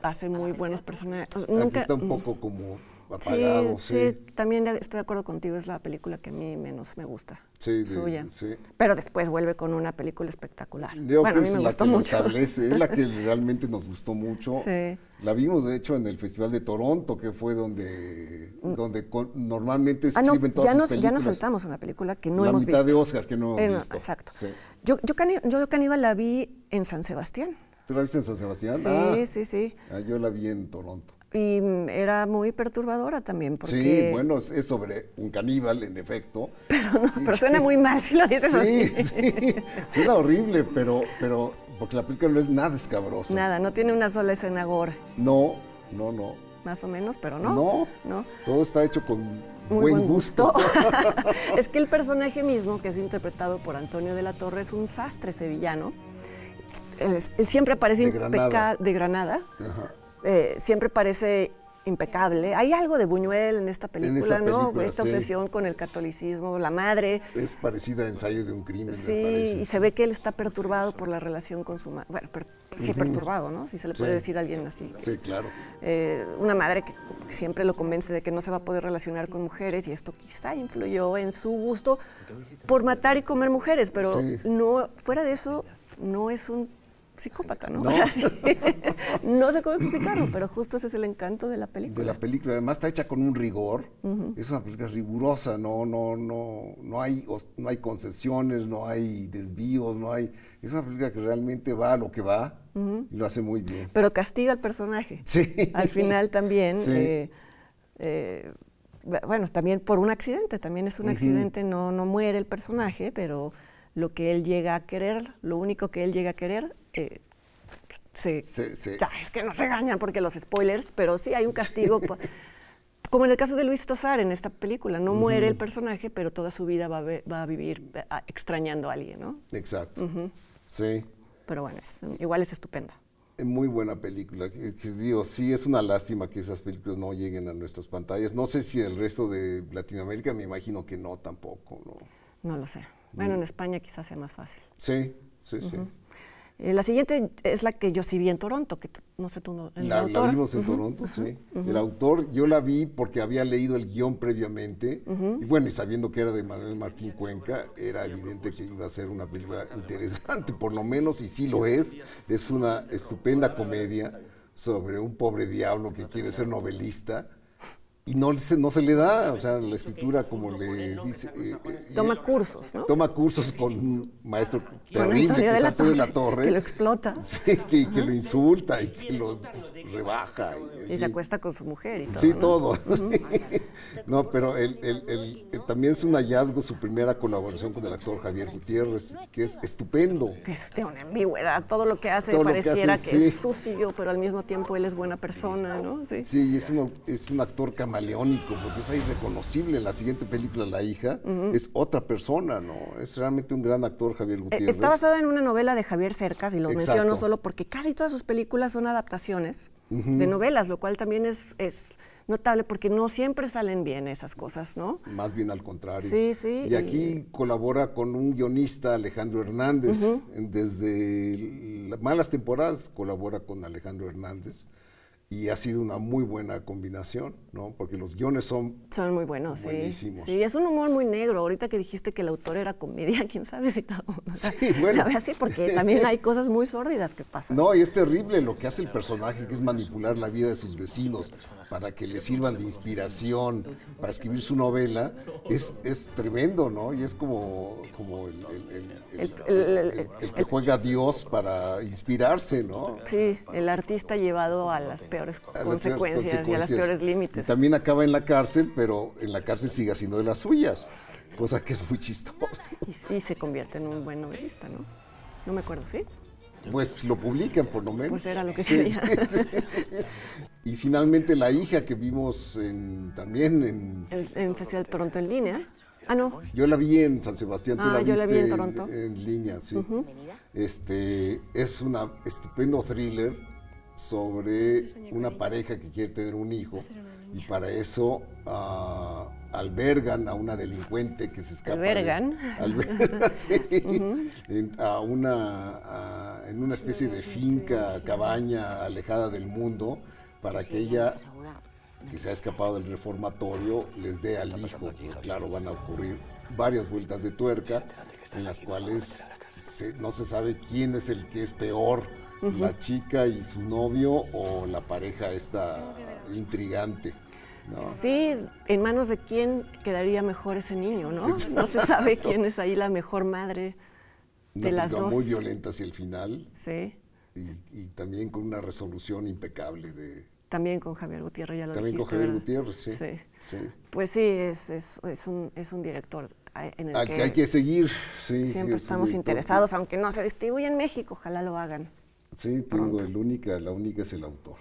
hace muy buenos personajes. Aquí está un poco como apagado, sí, también estoy de acuerdo contigo, es la película que a mí menos me gusta, suya. Sí. Pero después vuelve con una película espectacular. Yo Bueno, a creo mí que me es la gustó que lo mucho. establece, es la que realmente nos gustó mucho. Sí. La vimos, de hecho, en el Festival de Toronto, que fue donde normalmente se Ah, no, exhiben todas sus ya nos películas. saltamos una película que no la hemos mitad visto. de Oscar que no hemos visto. Exacto. Sí. Yo Caníbal la vi en San Sebastián. ¿Tú la viste en San Sebastián? Sí. Yo la vi en Toronto. Y era muy perturbadora también, porque... Sí, bueno, es sobre un caníbal, en efecto. Pero suena muy mal si lo dices así. Sí, suena horrible, pero porque la película no es nada escabrosa. Nada, no tiene una sola escena gore, No. más o menos, pero no. Todo está hecho con Muy buen gusto. Es que el personaje mismo, que es interpretado por Antonio de la Torre, es un sastre sevillano. Él siempre parece De Granada. de Granada. Ajá. Siempre parece impecable. Hay algo de Buñuel en esta película, ¿no? película, Esta sí. obsesión con el catolicismo, la madre. Es parecida a Ensayo de un crimen, Sí, me parece. y se ve que él está perturbado por la relación con su madre. Bueno, sí, perturbado, ¿no? Si se le puede Sí. decir a alguien así. Sí, claro. Una madre que siempre lo convence de que no se va a poder relacionar con mujeres y esto quizá influyó en su gusto por matar y comer mujeres, pero Sí. no, fuera de eso no es un psicópata, ¿no? No. O sea, sí, no sé cómo explicarlo, pero justo ese es el encanto de la película. De la película, además está hecha con un rigor, es una película rigurosa, no hay concesiones, no hay desvíos, es una película que realmente va a lo que va y lo hace muy bien. Pero castiga al personaje. Sí. Al final también, Sí. bueno, también por un accidente, también es un accidente, no muere el personaje, pero lo que él llega a querer, lo único que él llega a querer, Sí. ya, es que nos regañan porque los spoilers, pero sí hay un castigo, como en el caso de Luis Tosar en esta película, no muere el personaje, pero toda su vida va a vivir extrañando a alguien, ¿no? Exacto. Sí. Pero bueno, igual es estupenda. Es muy buena película. Que digo, sí, es una lástima que esas películas no lleguen a nuestras pantallas. No sé si el resto de Latinoamérica, me imagino que no tampoco, ¿no? No lo sé. Bueno, en España quizás sea más fácil. Sí, sí, sí. La siguiente es la que yo sí vi en Toronto, que no sé tú, el autor. La vimos en Toronto, sí. El autor, yo la vi porque había leído el guión previamente, y bueno, y sabiendo que era de Manuel Martín Cuenca, era evidente que iba a ser una película interesante, por lo menos, y sí lo es una estupenda comedia sobre un pobre diablo que quiere ser novelista, y no se le da, o sea, la escritura como le dice... Toma cursos, ¿no? Toma cursos con un maestro Con terrible, que es Antonio de la Torre. Que lo explota. Sí, que lo insulta y que lo rebaja. Y se acuesta con su mujer y todo. Sí, ¿no? todo. No, pero también es un hallazgo su primera colaboración con el actor Javier Gutiérrez, que es estupendo. Que es de una ambigüedad. Todo lo que hace Todo lo que pareciera hace, que sí. es sucio, pero al mismo tiempo él es buena persona, ¿no? Sí. Sí, es un actor camaleónico, porque es irreconocible. En la siguiente película, La hija, es otra persona, ¿no? Es realmente un gran actor, Javier Gutiérrez. Está basada en una novela de Javier Cercas, y lo Exacto. menciono solo porque casi todas sus películas son adaptaciones de novelas, lo cual también es notable porque no siempre salen bien esas cosas, ¿no? Más bien al contrario. Sí, sí. Y aquí colabora con un guionista, Alejandro Hernández. Desde las malas temporadas colabora con Alejandro Hernández. Y ha sido una muy buena combinación, ¿no? Porque los guiones son muy buenos, buenísimos. Sí, es un humor muy negro. Ahorita que dijiste que el autor era comedia, quién sabe si todo. Sí, bueno. Sí, porque también hay cosas muy sórdidas que pasan. No, y es terrible lo que hace el personaje, que es manipular la vida de sus vecinos para que le sirvan de inspiración para escribir su novela. Es tremendo, ¿no? Y es como el que juega a Dios para inspirarse, ¿no? Sí, el artista llevado a las peores consecuencias y a los peores límites. Y también acaba en la cárcel, pero en la cárcel sigue haciendo de las suyas, cosa que es muy chistosa. Y se convierte en un buen novelista, ¿no? No me acuerdo, ¿sí? Pues lo publican, por lo menos. Pues era lo que Sí, quería. sí. Y finalmente La hija, que vimos también en... En Festival de Toronto en línea. Ah, no. Yo la vi en San Sebastián, tú la yo viste la vi en Toronto. en línea, sí. Es un estupendo thriller sobre una pareja que quiere tener un hijo y para eso albergan a una delincuente que se escapa. ¿Albergan? Sí, en una especie de finca, cabaña alejada del mundo, para que ella, que se ha escapado del reformatorio, les dé al hijo. Pues, claro, van a ocurrir varias vueltas de tuerca en las cuales no se sabe quién es el que es peor, la chica y su novio o la pareja esta intrigante, ¿no? Sí, en manos de quién quedaría mejor ese niño, ¿no? No se sabe quién es ahí la mejor madre de las dos. Muy violenta hacia el final. Sí. Y también con una resolución impecable También con Javier Gutiérrez, ya lo También dijiste, con Javier ¿verdad? Gutiérrez, sí. Sí. Pues sí, es un director en el que hay que seguir, sí. Siempre estamos interesados, aunque no se distribuye en México, ojalá lo hagan. Sí, tengo la única es el autor.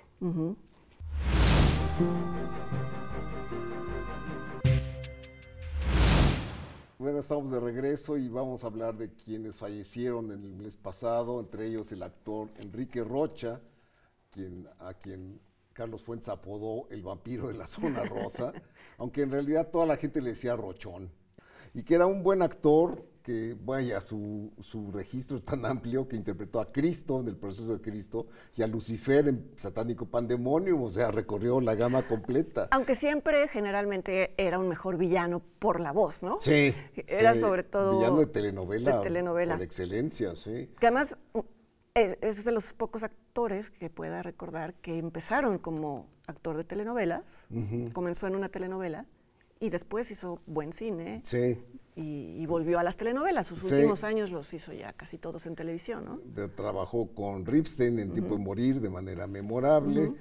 Bueno, estamos de regreso y vamos a hablar de quienes fallecieron en el mes pasado, entre ellos el actor Enrique Rocha, a quien Carlos Fuentes apodó el vampiro de la zona rosa, aunque en realidad toda la gente le decía Rochón, y que era un buen actor, que vaya, su registro es tan amplio que interpretó a Cristo en El Proceso de Cristo y a Lucifer en Satánico Pandemonium, o sea, recorrió la gama completa. Aunque siempre, generalmente, era un mejor villano por la voz, ¿no? Sí. Era sí, sobre todo... villano de telenovela. De telenovela. Por excelencia, sí. Que además es de los pocos actores que pueda recordar que empezaron como actor de telenovelas, comenzó en una telenovela y después hizo buen cine. Sí. Y volvió a las telenovelas. Sus últimos años los hizo ya casi todos en televisión, ¿no? Trabajó con Ripstein en Tiempo de Morir de manera memorable,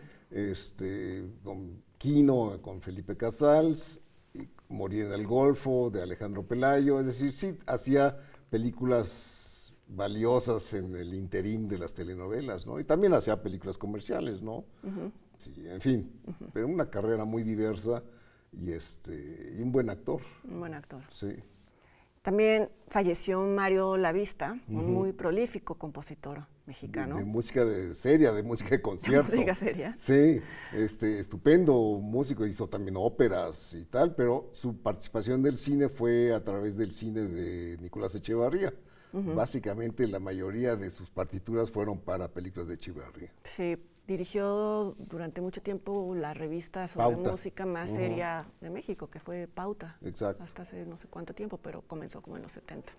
con Quino, con Felipe Casals, y Morir en el Golfo, de Alejandro Pelayo. Es decir, sí, hacía películas valiosas en el interín de las telenovelas, ¿no? Y también hacía películas comerciales, ¿no? Sí, en fin, pero una carrera muy diversa y un buen actor. Un buen actor. Sí. También falleció Mario Lavista, un muy prolífico compositor mexicano. De música seria, de música de concierto. Música seria. Sí, estupendo músico, hizo también óperas y tal, pero su participación del cine fue a través del cine de Nicolás Echevarría. Básicamente la mayoría de sus partituras fueron para películas de Echevarría. Sí, dirigió durante mucho tiempo la revista sobre Pauta. música más seria de México, que fue Pauta. Exacto. Hasta hace no sé cuánto tiempo, pero comenzó como en los 70.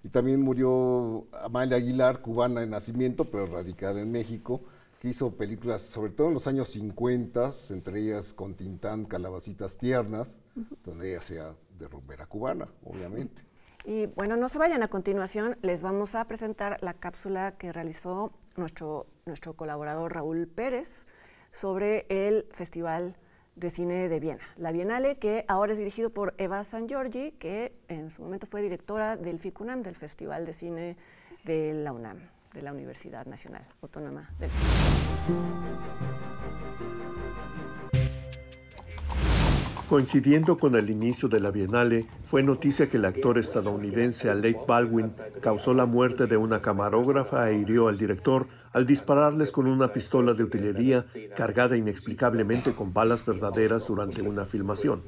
Y también murió Amalia Aguilar, cubana de nacimiento, pero radicada en México, que hizo películas, sobre todo en los años 50, entre ellas con Tintán, Calabacitas Tiernas, donde ella sea de rumbera cubana, obviamente. Y bueno, no se vayan, a continuación les vamos a presentar la cápsula que realizó nuestro colaborador Raúl Pérez sobre el Festival de Cine de Viena, la Bienale, que ahora es dirigido por Eva San Giorgi, que en su momento fue directora del FICUNAM, del Festival de Cine de la UNAM, de la Universidad Nacional Autónoma del Coincidiendo con el inicio de la Bienale, fue noticia que el actor estadounidense Alec Baldwin causó la muerte de una camarógrafa e hirió al director al dispararles con una pistola de utilería cargada inexplicablemente con balas verdaderas durante una filmación.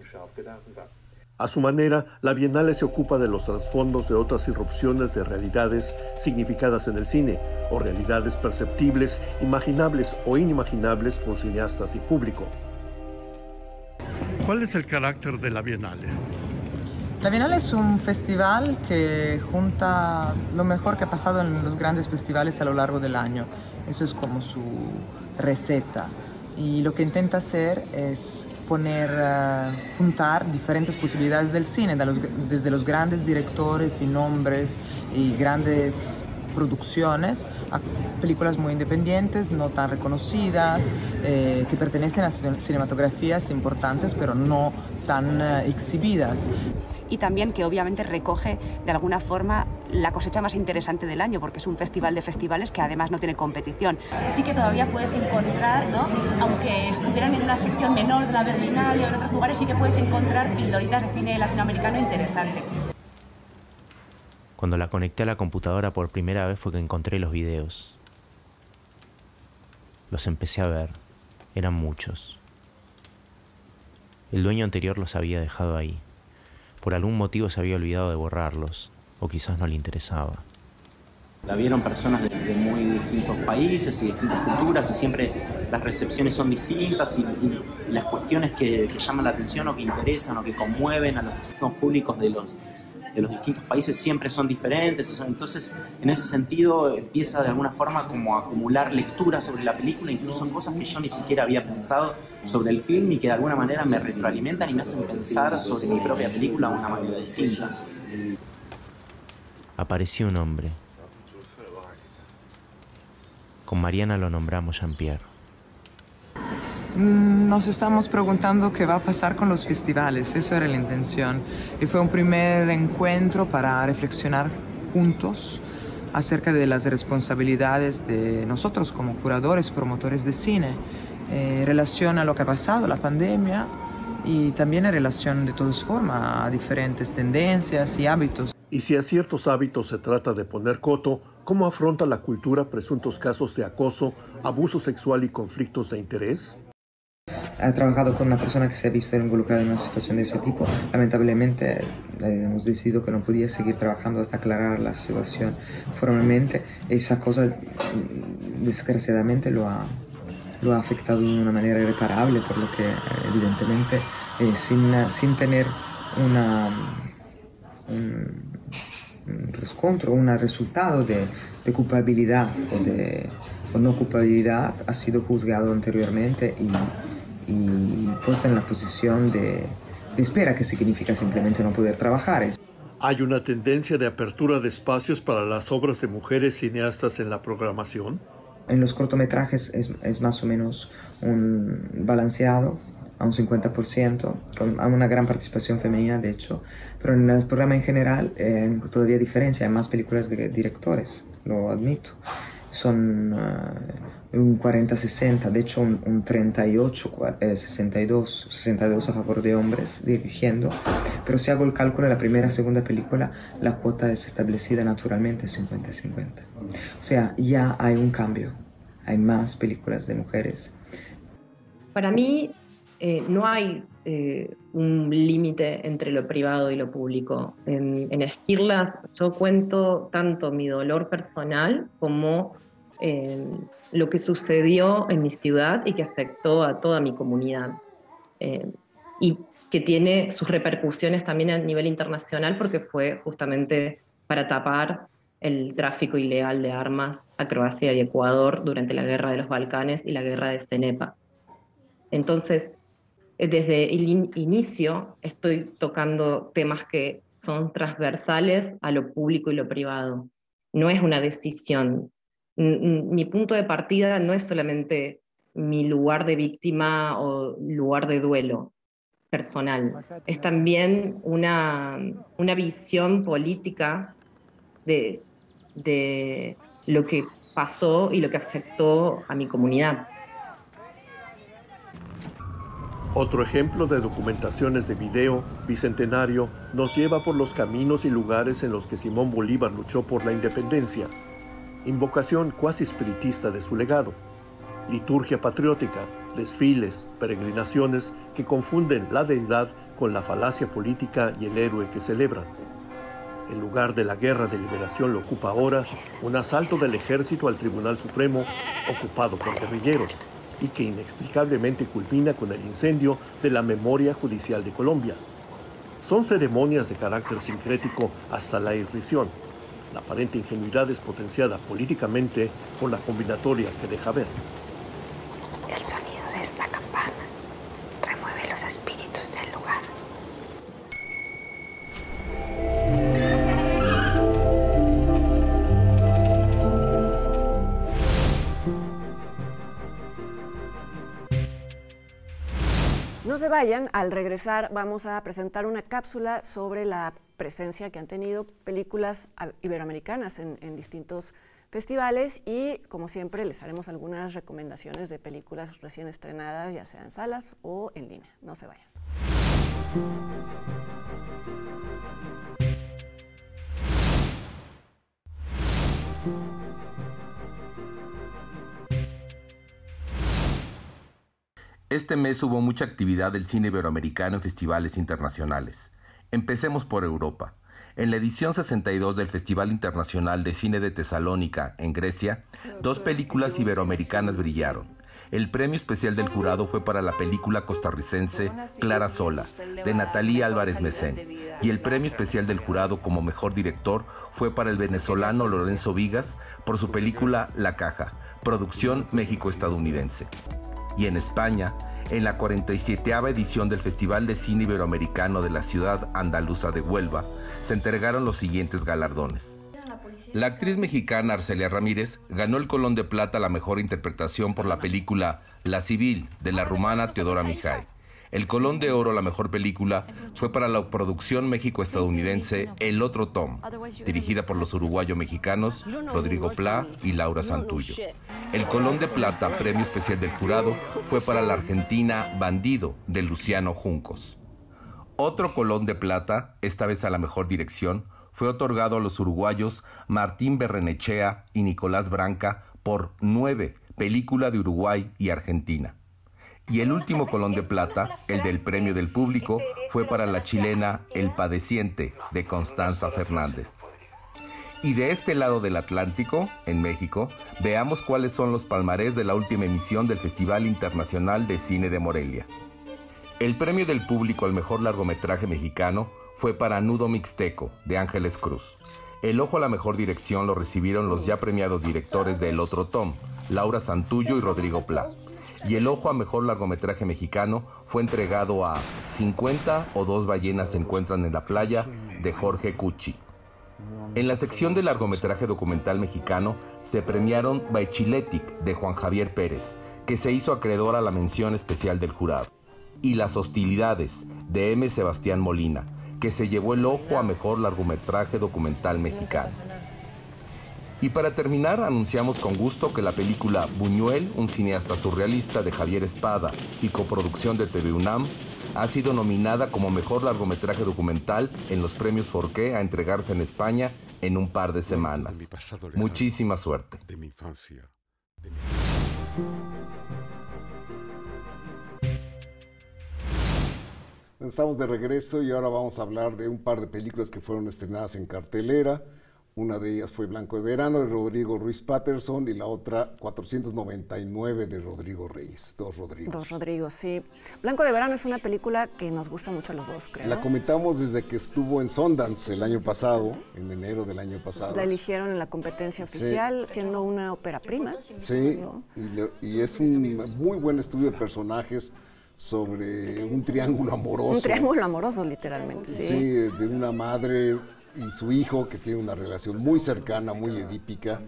A su manera, la Bienale se ocupa de los trasfondos de otras irrupciones de realidades significadas en el cine, o realidades perceptibles, imaginables o inimaginables por cineastas y público. ¿Cuál es el carácter de la Bienale? La Bienale es un festival que junta lo mejor que ha pasado en los grandes festivales a lo largo del año. Eso es como su receta. Y lo que intenta hacer es juntar diferentes posibilidades del cine, desde los grandes directores y nombres y grandes producciones a películas muy independientes, no tan reconocidas, que pertenecen a cinematografías importantes pero no tan exhibidas. Y también que obviamente recoge de alguna forma la cosecha más interesante del año, porque es un festival de festivales que además no tiene competición. Sí que todavía puedes encontrar, ¿no? Aunque estuvieran en una sección menor de la Berlinale o en otros lugares, sí que puedes encontrar pildoritas de cine latinoamericano interesante. Cuando la conecté a la computadora por primera vez fue que encontré los videos. Los empecé a ver. Eran muchos. El dueño anterior los había dejado ahí. Por algún motivo se había olvidado de borrarlos, o quizás no le interesaba. La vieron personas de muy distintos países y distintas culturas, y siempre las recepciones son distintas y las cuestiones que llaman la atención o que interesan o que conmueven a los distintos públicos de los distintos países siempre son diferentes. Entonces, en ese sentido, empieza de alguna forma como a acumular lecturas sobre la película, incluso cosas que yo ni siquiera había pensado sobre el film y que de alguna manera me retroalimentan y me hacen pensar sobre mi propia película de una manera distinta. Apareció un hombre. Con Mariana lo nombramos Jean-Pierre. Nos estamos preguntando qué va a pasar con los festivales, eso era la intención. Y fue un primer encuentro para reflexionar juntos acerca de las responsabilidades de nosotros como curadores, promotores de cine, en relación a lo que ha pasado, la pandemia, y también en relación de todas formas a diferentes tendencias y hábitos. Y si a ciertos hábitos se trata de poner coto, ¿Cómo afronta la cultura presuntos casos de acoso, abuso sexual y conflictos de interés? He trabajado con una persona que se ha visto involucrada en una situación de ese tipo. Lamentablemente hemos decidido que no podía seguir trabajando hasta aclarar la situación formalmente. Esa cosa desgraciadamente lo ha afectado de una manera irreparable, por lo que evidentemente sin tener un riscontro, un resultado de culpabilidad o no culpabilidad, ha sido juzgado anteriormente y puesto en la posición de espera, que significa simplemente no poder trabajar. ¿Hay una tendencia de apertura de espacios para las obras de mujeres cineastas en la programación? En los cortometrajes es más o menos un balanceado, a un 50%, con una gran participación femenina, de hecho. Pero en el programa en general todavía diferencia, hay más películas de directores, lo admito. Son un 40-60, de hecho un 38-62 a favor de hombres dirigiendo. Pero si hago el cálculo de la primera y segunda película, la cuota es establecida naturalmente 50-50. O sea, ya hay un cambio, hay más películas de mujeres. Para mí no hay un límite entre lo privado y lo público. En Esquirlas yo cuento tanto mi dolor personal como lo que sucedió en mi ciudad y que afectó a toda mi comunidad. Y que tiene sus repercusiones también a nivel internacional, porque fue justamente para tapar el tráfico ilegal de armas a Croacia y Ecuador durante la guerra de los Balcanes y la guerra de Cenepa. Entonces, desde el inicio estoy tocando temas que son transversales a lo público y lo privado. No es una decisión. Mi punto de partida no es solamente mi lugar de víctima o lugar de duelo personal. Es también una visión política de lo que pasó y lo que afectó a mi comunidad. Otro ejemplo de documentaciones de video, Bicentenario, nos lleva por los caminos y lugares en los que Simón Bolívar luchó por la independencia. Invocación cuasi espiritista de su legado. Liturgia patriótica, desfiles, peregrinaciones que confunden la deidad con la falacia política y el héroe que celebran. El lugar de la guerra de liberación lo ocupa ahora un asalto del ejército al Tribunal Supremo ocupado por guerrilleros, y que inexplicablemente culmina con el incendio de la memoria judicial de Colombia. Son ceremonias de carácter sincrético hasta la irrisión. La aparente ingenuidad es potenciada políticamente por la combinatoria que deja ver. El sonido de esta campana remueve los espíritus del lugar. No se vayan, al regresar vamos a presentar una cápsula sobre la presencia que han tenido películas iberoamericanas en distintos festivales y, como siempre, les haremos algunas recomendaciones de películas recién estrenadas, ya sea en salas o en línea. No se vayan. Este mes hubo mucha actividad del cine iberoamericano en festivales internacionales. Empecemos por Europa. En la edición 62 del Festival Internacional de Cine de Tesalónica, en Grecia, 2 películas iberoamericanas brillaron. El premio especial del jurado fue para la película costarricense Clara Sola, de Nathalie Álvarez Mesén, y el premio especial del jurado como mejor director fue para el venezolano Lorenzo Vigas por su película La Caja, producción México-estadounidense. Y en España, en la 47ª edición del Festival de Cine Iberoamericano de la ciudad andaluza de Huelva, se entregaron los siguientes galardones. La actriz mexicana Arcelia Ramírez ganó el Colón de Plata a la mejor interpretación por la película La Civil, de la rumana Teodora Mihai. El Colón de Oro a la mejor película fue para la producción México-estadounidense El Otro Tom, dirigida por los uruguayo-mexicanos Rodrigo Plá y Laura Santullo. El Colón de Plata, premio especial del jurado, fue para la argentina Bandido, de Luciano Juncos. Otro Colón de Plata, esta vez a la mejor dirección, fue otorgado a los uruguayos Martín Berrenechea y Nicolás Branca por 9, película de Uruguay y Argentina. Y el último Colón de Plata, el del premio del público, fue para la chilena El Padeciente, de Constanza Fernández. Y de este lado del Atlántico, en México, veamos cuáles son los palmarés de la última emisión del Festival Internacional de Cine de Morelia. El premio del público al mejor largometraje mexicano fue para Nudo Mixteco, de Ángeles Cruz. El ojo a la mejor dirección lo recibieron los ya premiados directores de El Otro Tom, Laura Santullo y Rodrigo Pla. Y el ojo a mejor largometraje mexicano fue entregado a 50 o 2 ballenas se encuentran en la playa, de Jorge Cucci. En la sección de largometraje documental mexicano se premiaron Baichiletic, de Juan Javier Pérez, que se hizo acreedor a la mención especial del jurado, y Las Hostilidades, de M. Sebastián Molina, que se llevó el ojo a mejor largometraje documental mexicano. Y para terminar, anunciamos con gusto que la película Buñuel, un cineasta surrealista de Javier Espada y coproducción de TV UNAM, ha sido nominada como mejor largometraje documental en los premios Forqué a entregarse en España en un par de semanas. Muchísima suerte. De mi infancia. Estamos de regreso y ahora vamos a hablar de un par de películas que fueron estrenadas en cartelera. Una de ellas fue Blanco de Verano, de Rodrigo Ruiz Patterson, y la otra 499 de Rodrigo Reyes. Dos Rodrigos, sí. Blanco de Verano es una película que nos gusta mucho a los dos, creo. La comentamos desde que estuvo en Sundance el año pasado, en enero del año pasado. La eligieron en la competencia oficial, sí, siendo una ópera prima. Sí, ¿no? y es un muy buen estudio de personajes sobre un triángulo amoroso. Un triángulo amoroso, literalmente, sí. Sí, de una madre y su hijo, que tiene una relación muy cercana, muy edípica,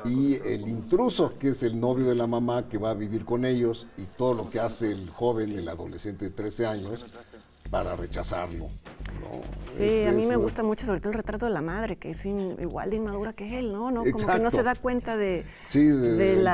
y el intruso, que es el novio de la mamá, que va a vivir con ellos, y todo lo que hace el joven, el adolescente de 13 años, para rechazarlo, ¿no? Sí, a mí me gusta mucho, sobre todo el retrato de la madre, que es igual de inmadura que él, ¿no? Como que no se da cuenta del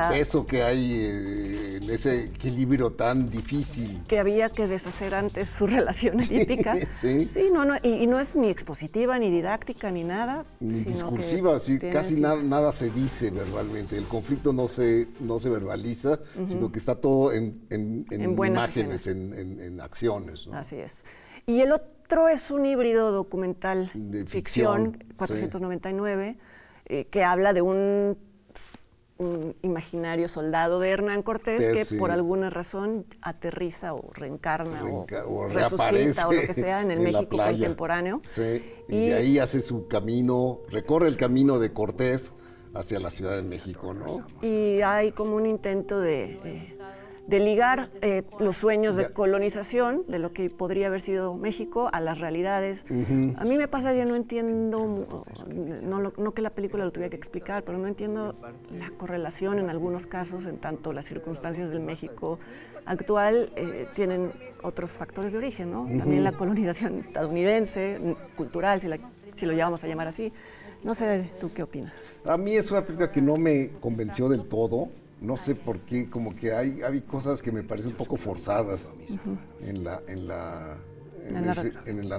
peso que hay en ese equilibrio tan difícil. Que había que deshacer antes su relación edípica. Sí, y no es ni expositiva, ni didáctica, ni nada. Ni discursiva, sí, casi nada se dice verbalmente. El conflicto no se verbaliza, sino que está todo en imágenes, en acciones, ¿no? Así es. Y el otro es un híbrido documental de ficción 499, que habla de un imaginario soldado de Hernán Cortés que por alguna razón aterriza o reencarna o resucita o lo que sea en el México contemporáneo. Sí, y de ahí hace su camino, recorre el camino de Cortés hacia la Ciudad de México, ¿no? Y hay como un intento de ligar los sueños de colonización de lo que podría haber sido México a las realidades. A mí me pasa que no entiendo, no que la película lo tuviera que explicar, pero no entiendo la correlación en algunos casos, en tanto las circunstancias del México actual tienen otros factores de origen, ¿no? También la colonización estadounidense, cultural, si lo llamamos a llamar así. No sé, ¿tú qué opinas? A mí es una película que no me convenció del todo. No sé por qué, como que hay cosas que me parecen un poco forzadas en la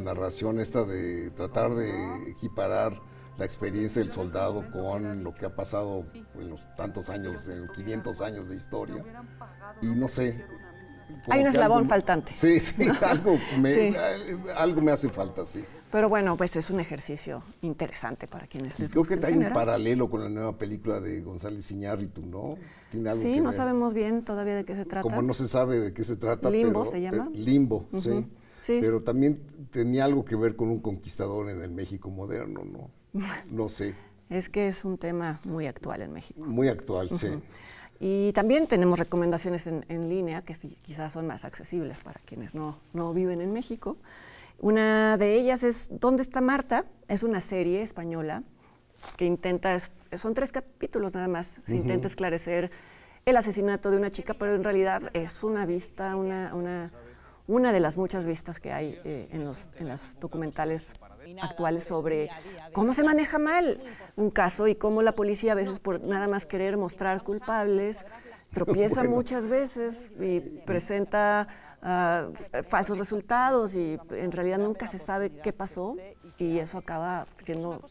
narración esta de tratar de equiparar la experiencia del soldado con lo que ha pasado en los tantos años, en 500 años de historia. Y no sé. Hay un eslabón faltante. Sí, algo me hace falta, sí. Pero bueno, pues es un ejercicio interesante para quienes les gusta. Creo que hay un paralelo con la nueva película de González Iñárritu, ¿no? ¿Tiene algo que no ver? Sabemos bien todavía de qué se trata. Como no se sabe de qué se trata. Limbo se llama. Limbo, sí. Pero también tenía algo que ver con un conquistador en el México moderno, ¿no? No sé. Es que es un tema muy actual en México. Muy actual, sí. Y también tenemos recomendaciones en línea que quizás son más accesibles para quienes no viven en México. Una de ellas es ¿Dónde está Marta? Es una serie española que son 3 capítulos nada más, se intenta esclarecer el asesinato de una chica, pero en realidad es una vista, una de las muchas vistas que hay en las documentales actuales sobre cómo se maneja mal un caso y cómo la policía a veces por nada más querer mostrar culpables tropieza muchas veces y presenta falsos resultados y en realidad nunca se sabe qué pasó y eso acaba siendo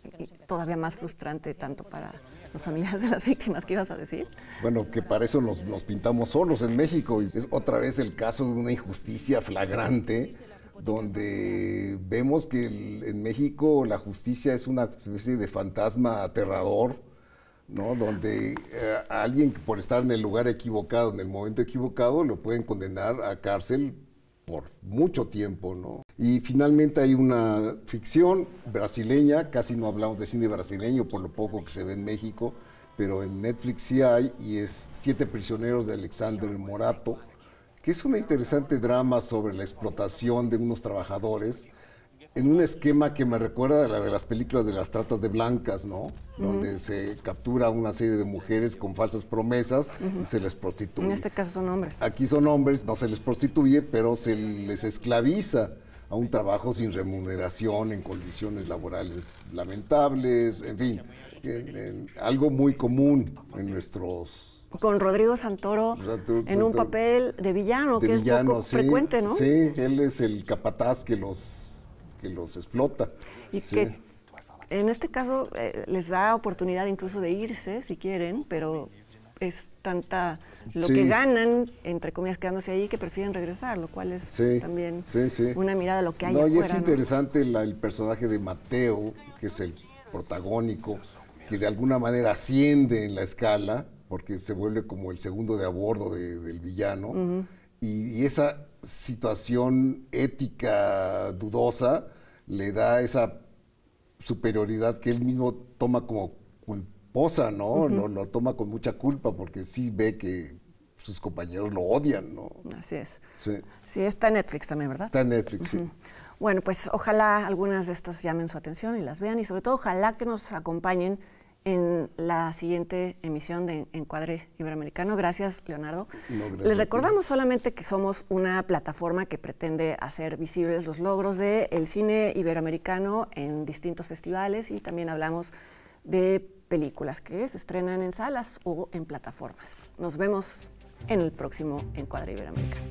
todavía más frustrante tanto para los familiares de las víctimas. ¿Qué ibas a decir? Bueno, que para eso nos pintamos solos en México. Y es otra vez el caso de una injusticia flagrante, donde vemos que en México la justicia es una especie de fantasma aterrador, ¿no? Donde a alguien por estar en el lugar equivocado, en el momento equivocado, lo pueden condenar a cárcel por mucho tiempo, ¿no? Y finalmente hay una ficción brasileña, casi no hablamos de cine brasileño por lo poco que se ve en México, pero en Netflix sí hay, y es 7 prisioneros de Alexandre Morato, que es un interesante drama sobre la explotación de unos trabajadores en un esquema que me recuerda a la de las películas de las tratas de blancas, ¿no? Donde se captura a una serie de mujeres con falsas promesas y se les prostituye. En este caso son hombres. Aquí son hombres, no se les prostituye, pero se les esclaviza a un trabajo sin remuneración, en condiciones laborales lamentables, en fin, algo muy común en nuestros... Con Rodrigo Santoro en un papel de villano, que es poco frecuente, ¿no? Sí, él es el capataz que los explota. Y que en este caso les da oportunidad incluso de irse, si quieren, pero es tanta lo que ganan, entre comillas, quedándose ahí, que prefieren regresar, lo cual es también una mirada a lo que hay afuera. Y es interesante el personaje de Mateo, que es el protagónico, que de alguna manera asciende en la escala, porque se vuelve como el segundo de a bordo del villano, y esa situación ética dudosa le da esa superioridad que él mismo toma como culposa, ¿no? Lo toma con mucha culpa porque sí ve que sus compañeros lo odian, ¿no? Así es. Sí, está en Netflix también, ¿verdad? Está en Netflix, sí. Bueno, pues ojalá algunas de estas llamen su atención y las vean, y sobre todo ojalá que nos acompañen en la siguiente emisión de Encuadre Iberoamericano. Gracias, Leonardo. Les recordamos solamente que somos una plataforma que pretende hacer visibles los logros del cine iberoamericano en distintos festivales, y también hablamos de películas que se estrenan en salas o en plataformas. Nos vemos en el próximo Encuadre Iberoamericano.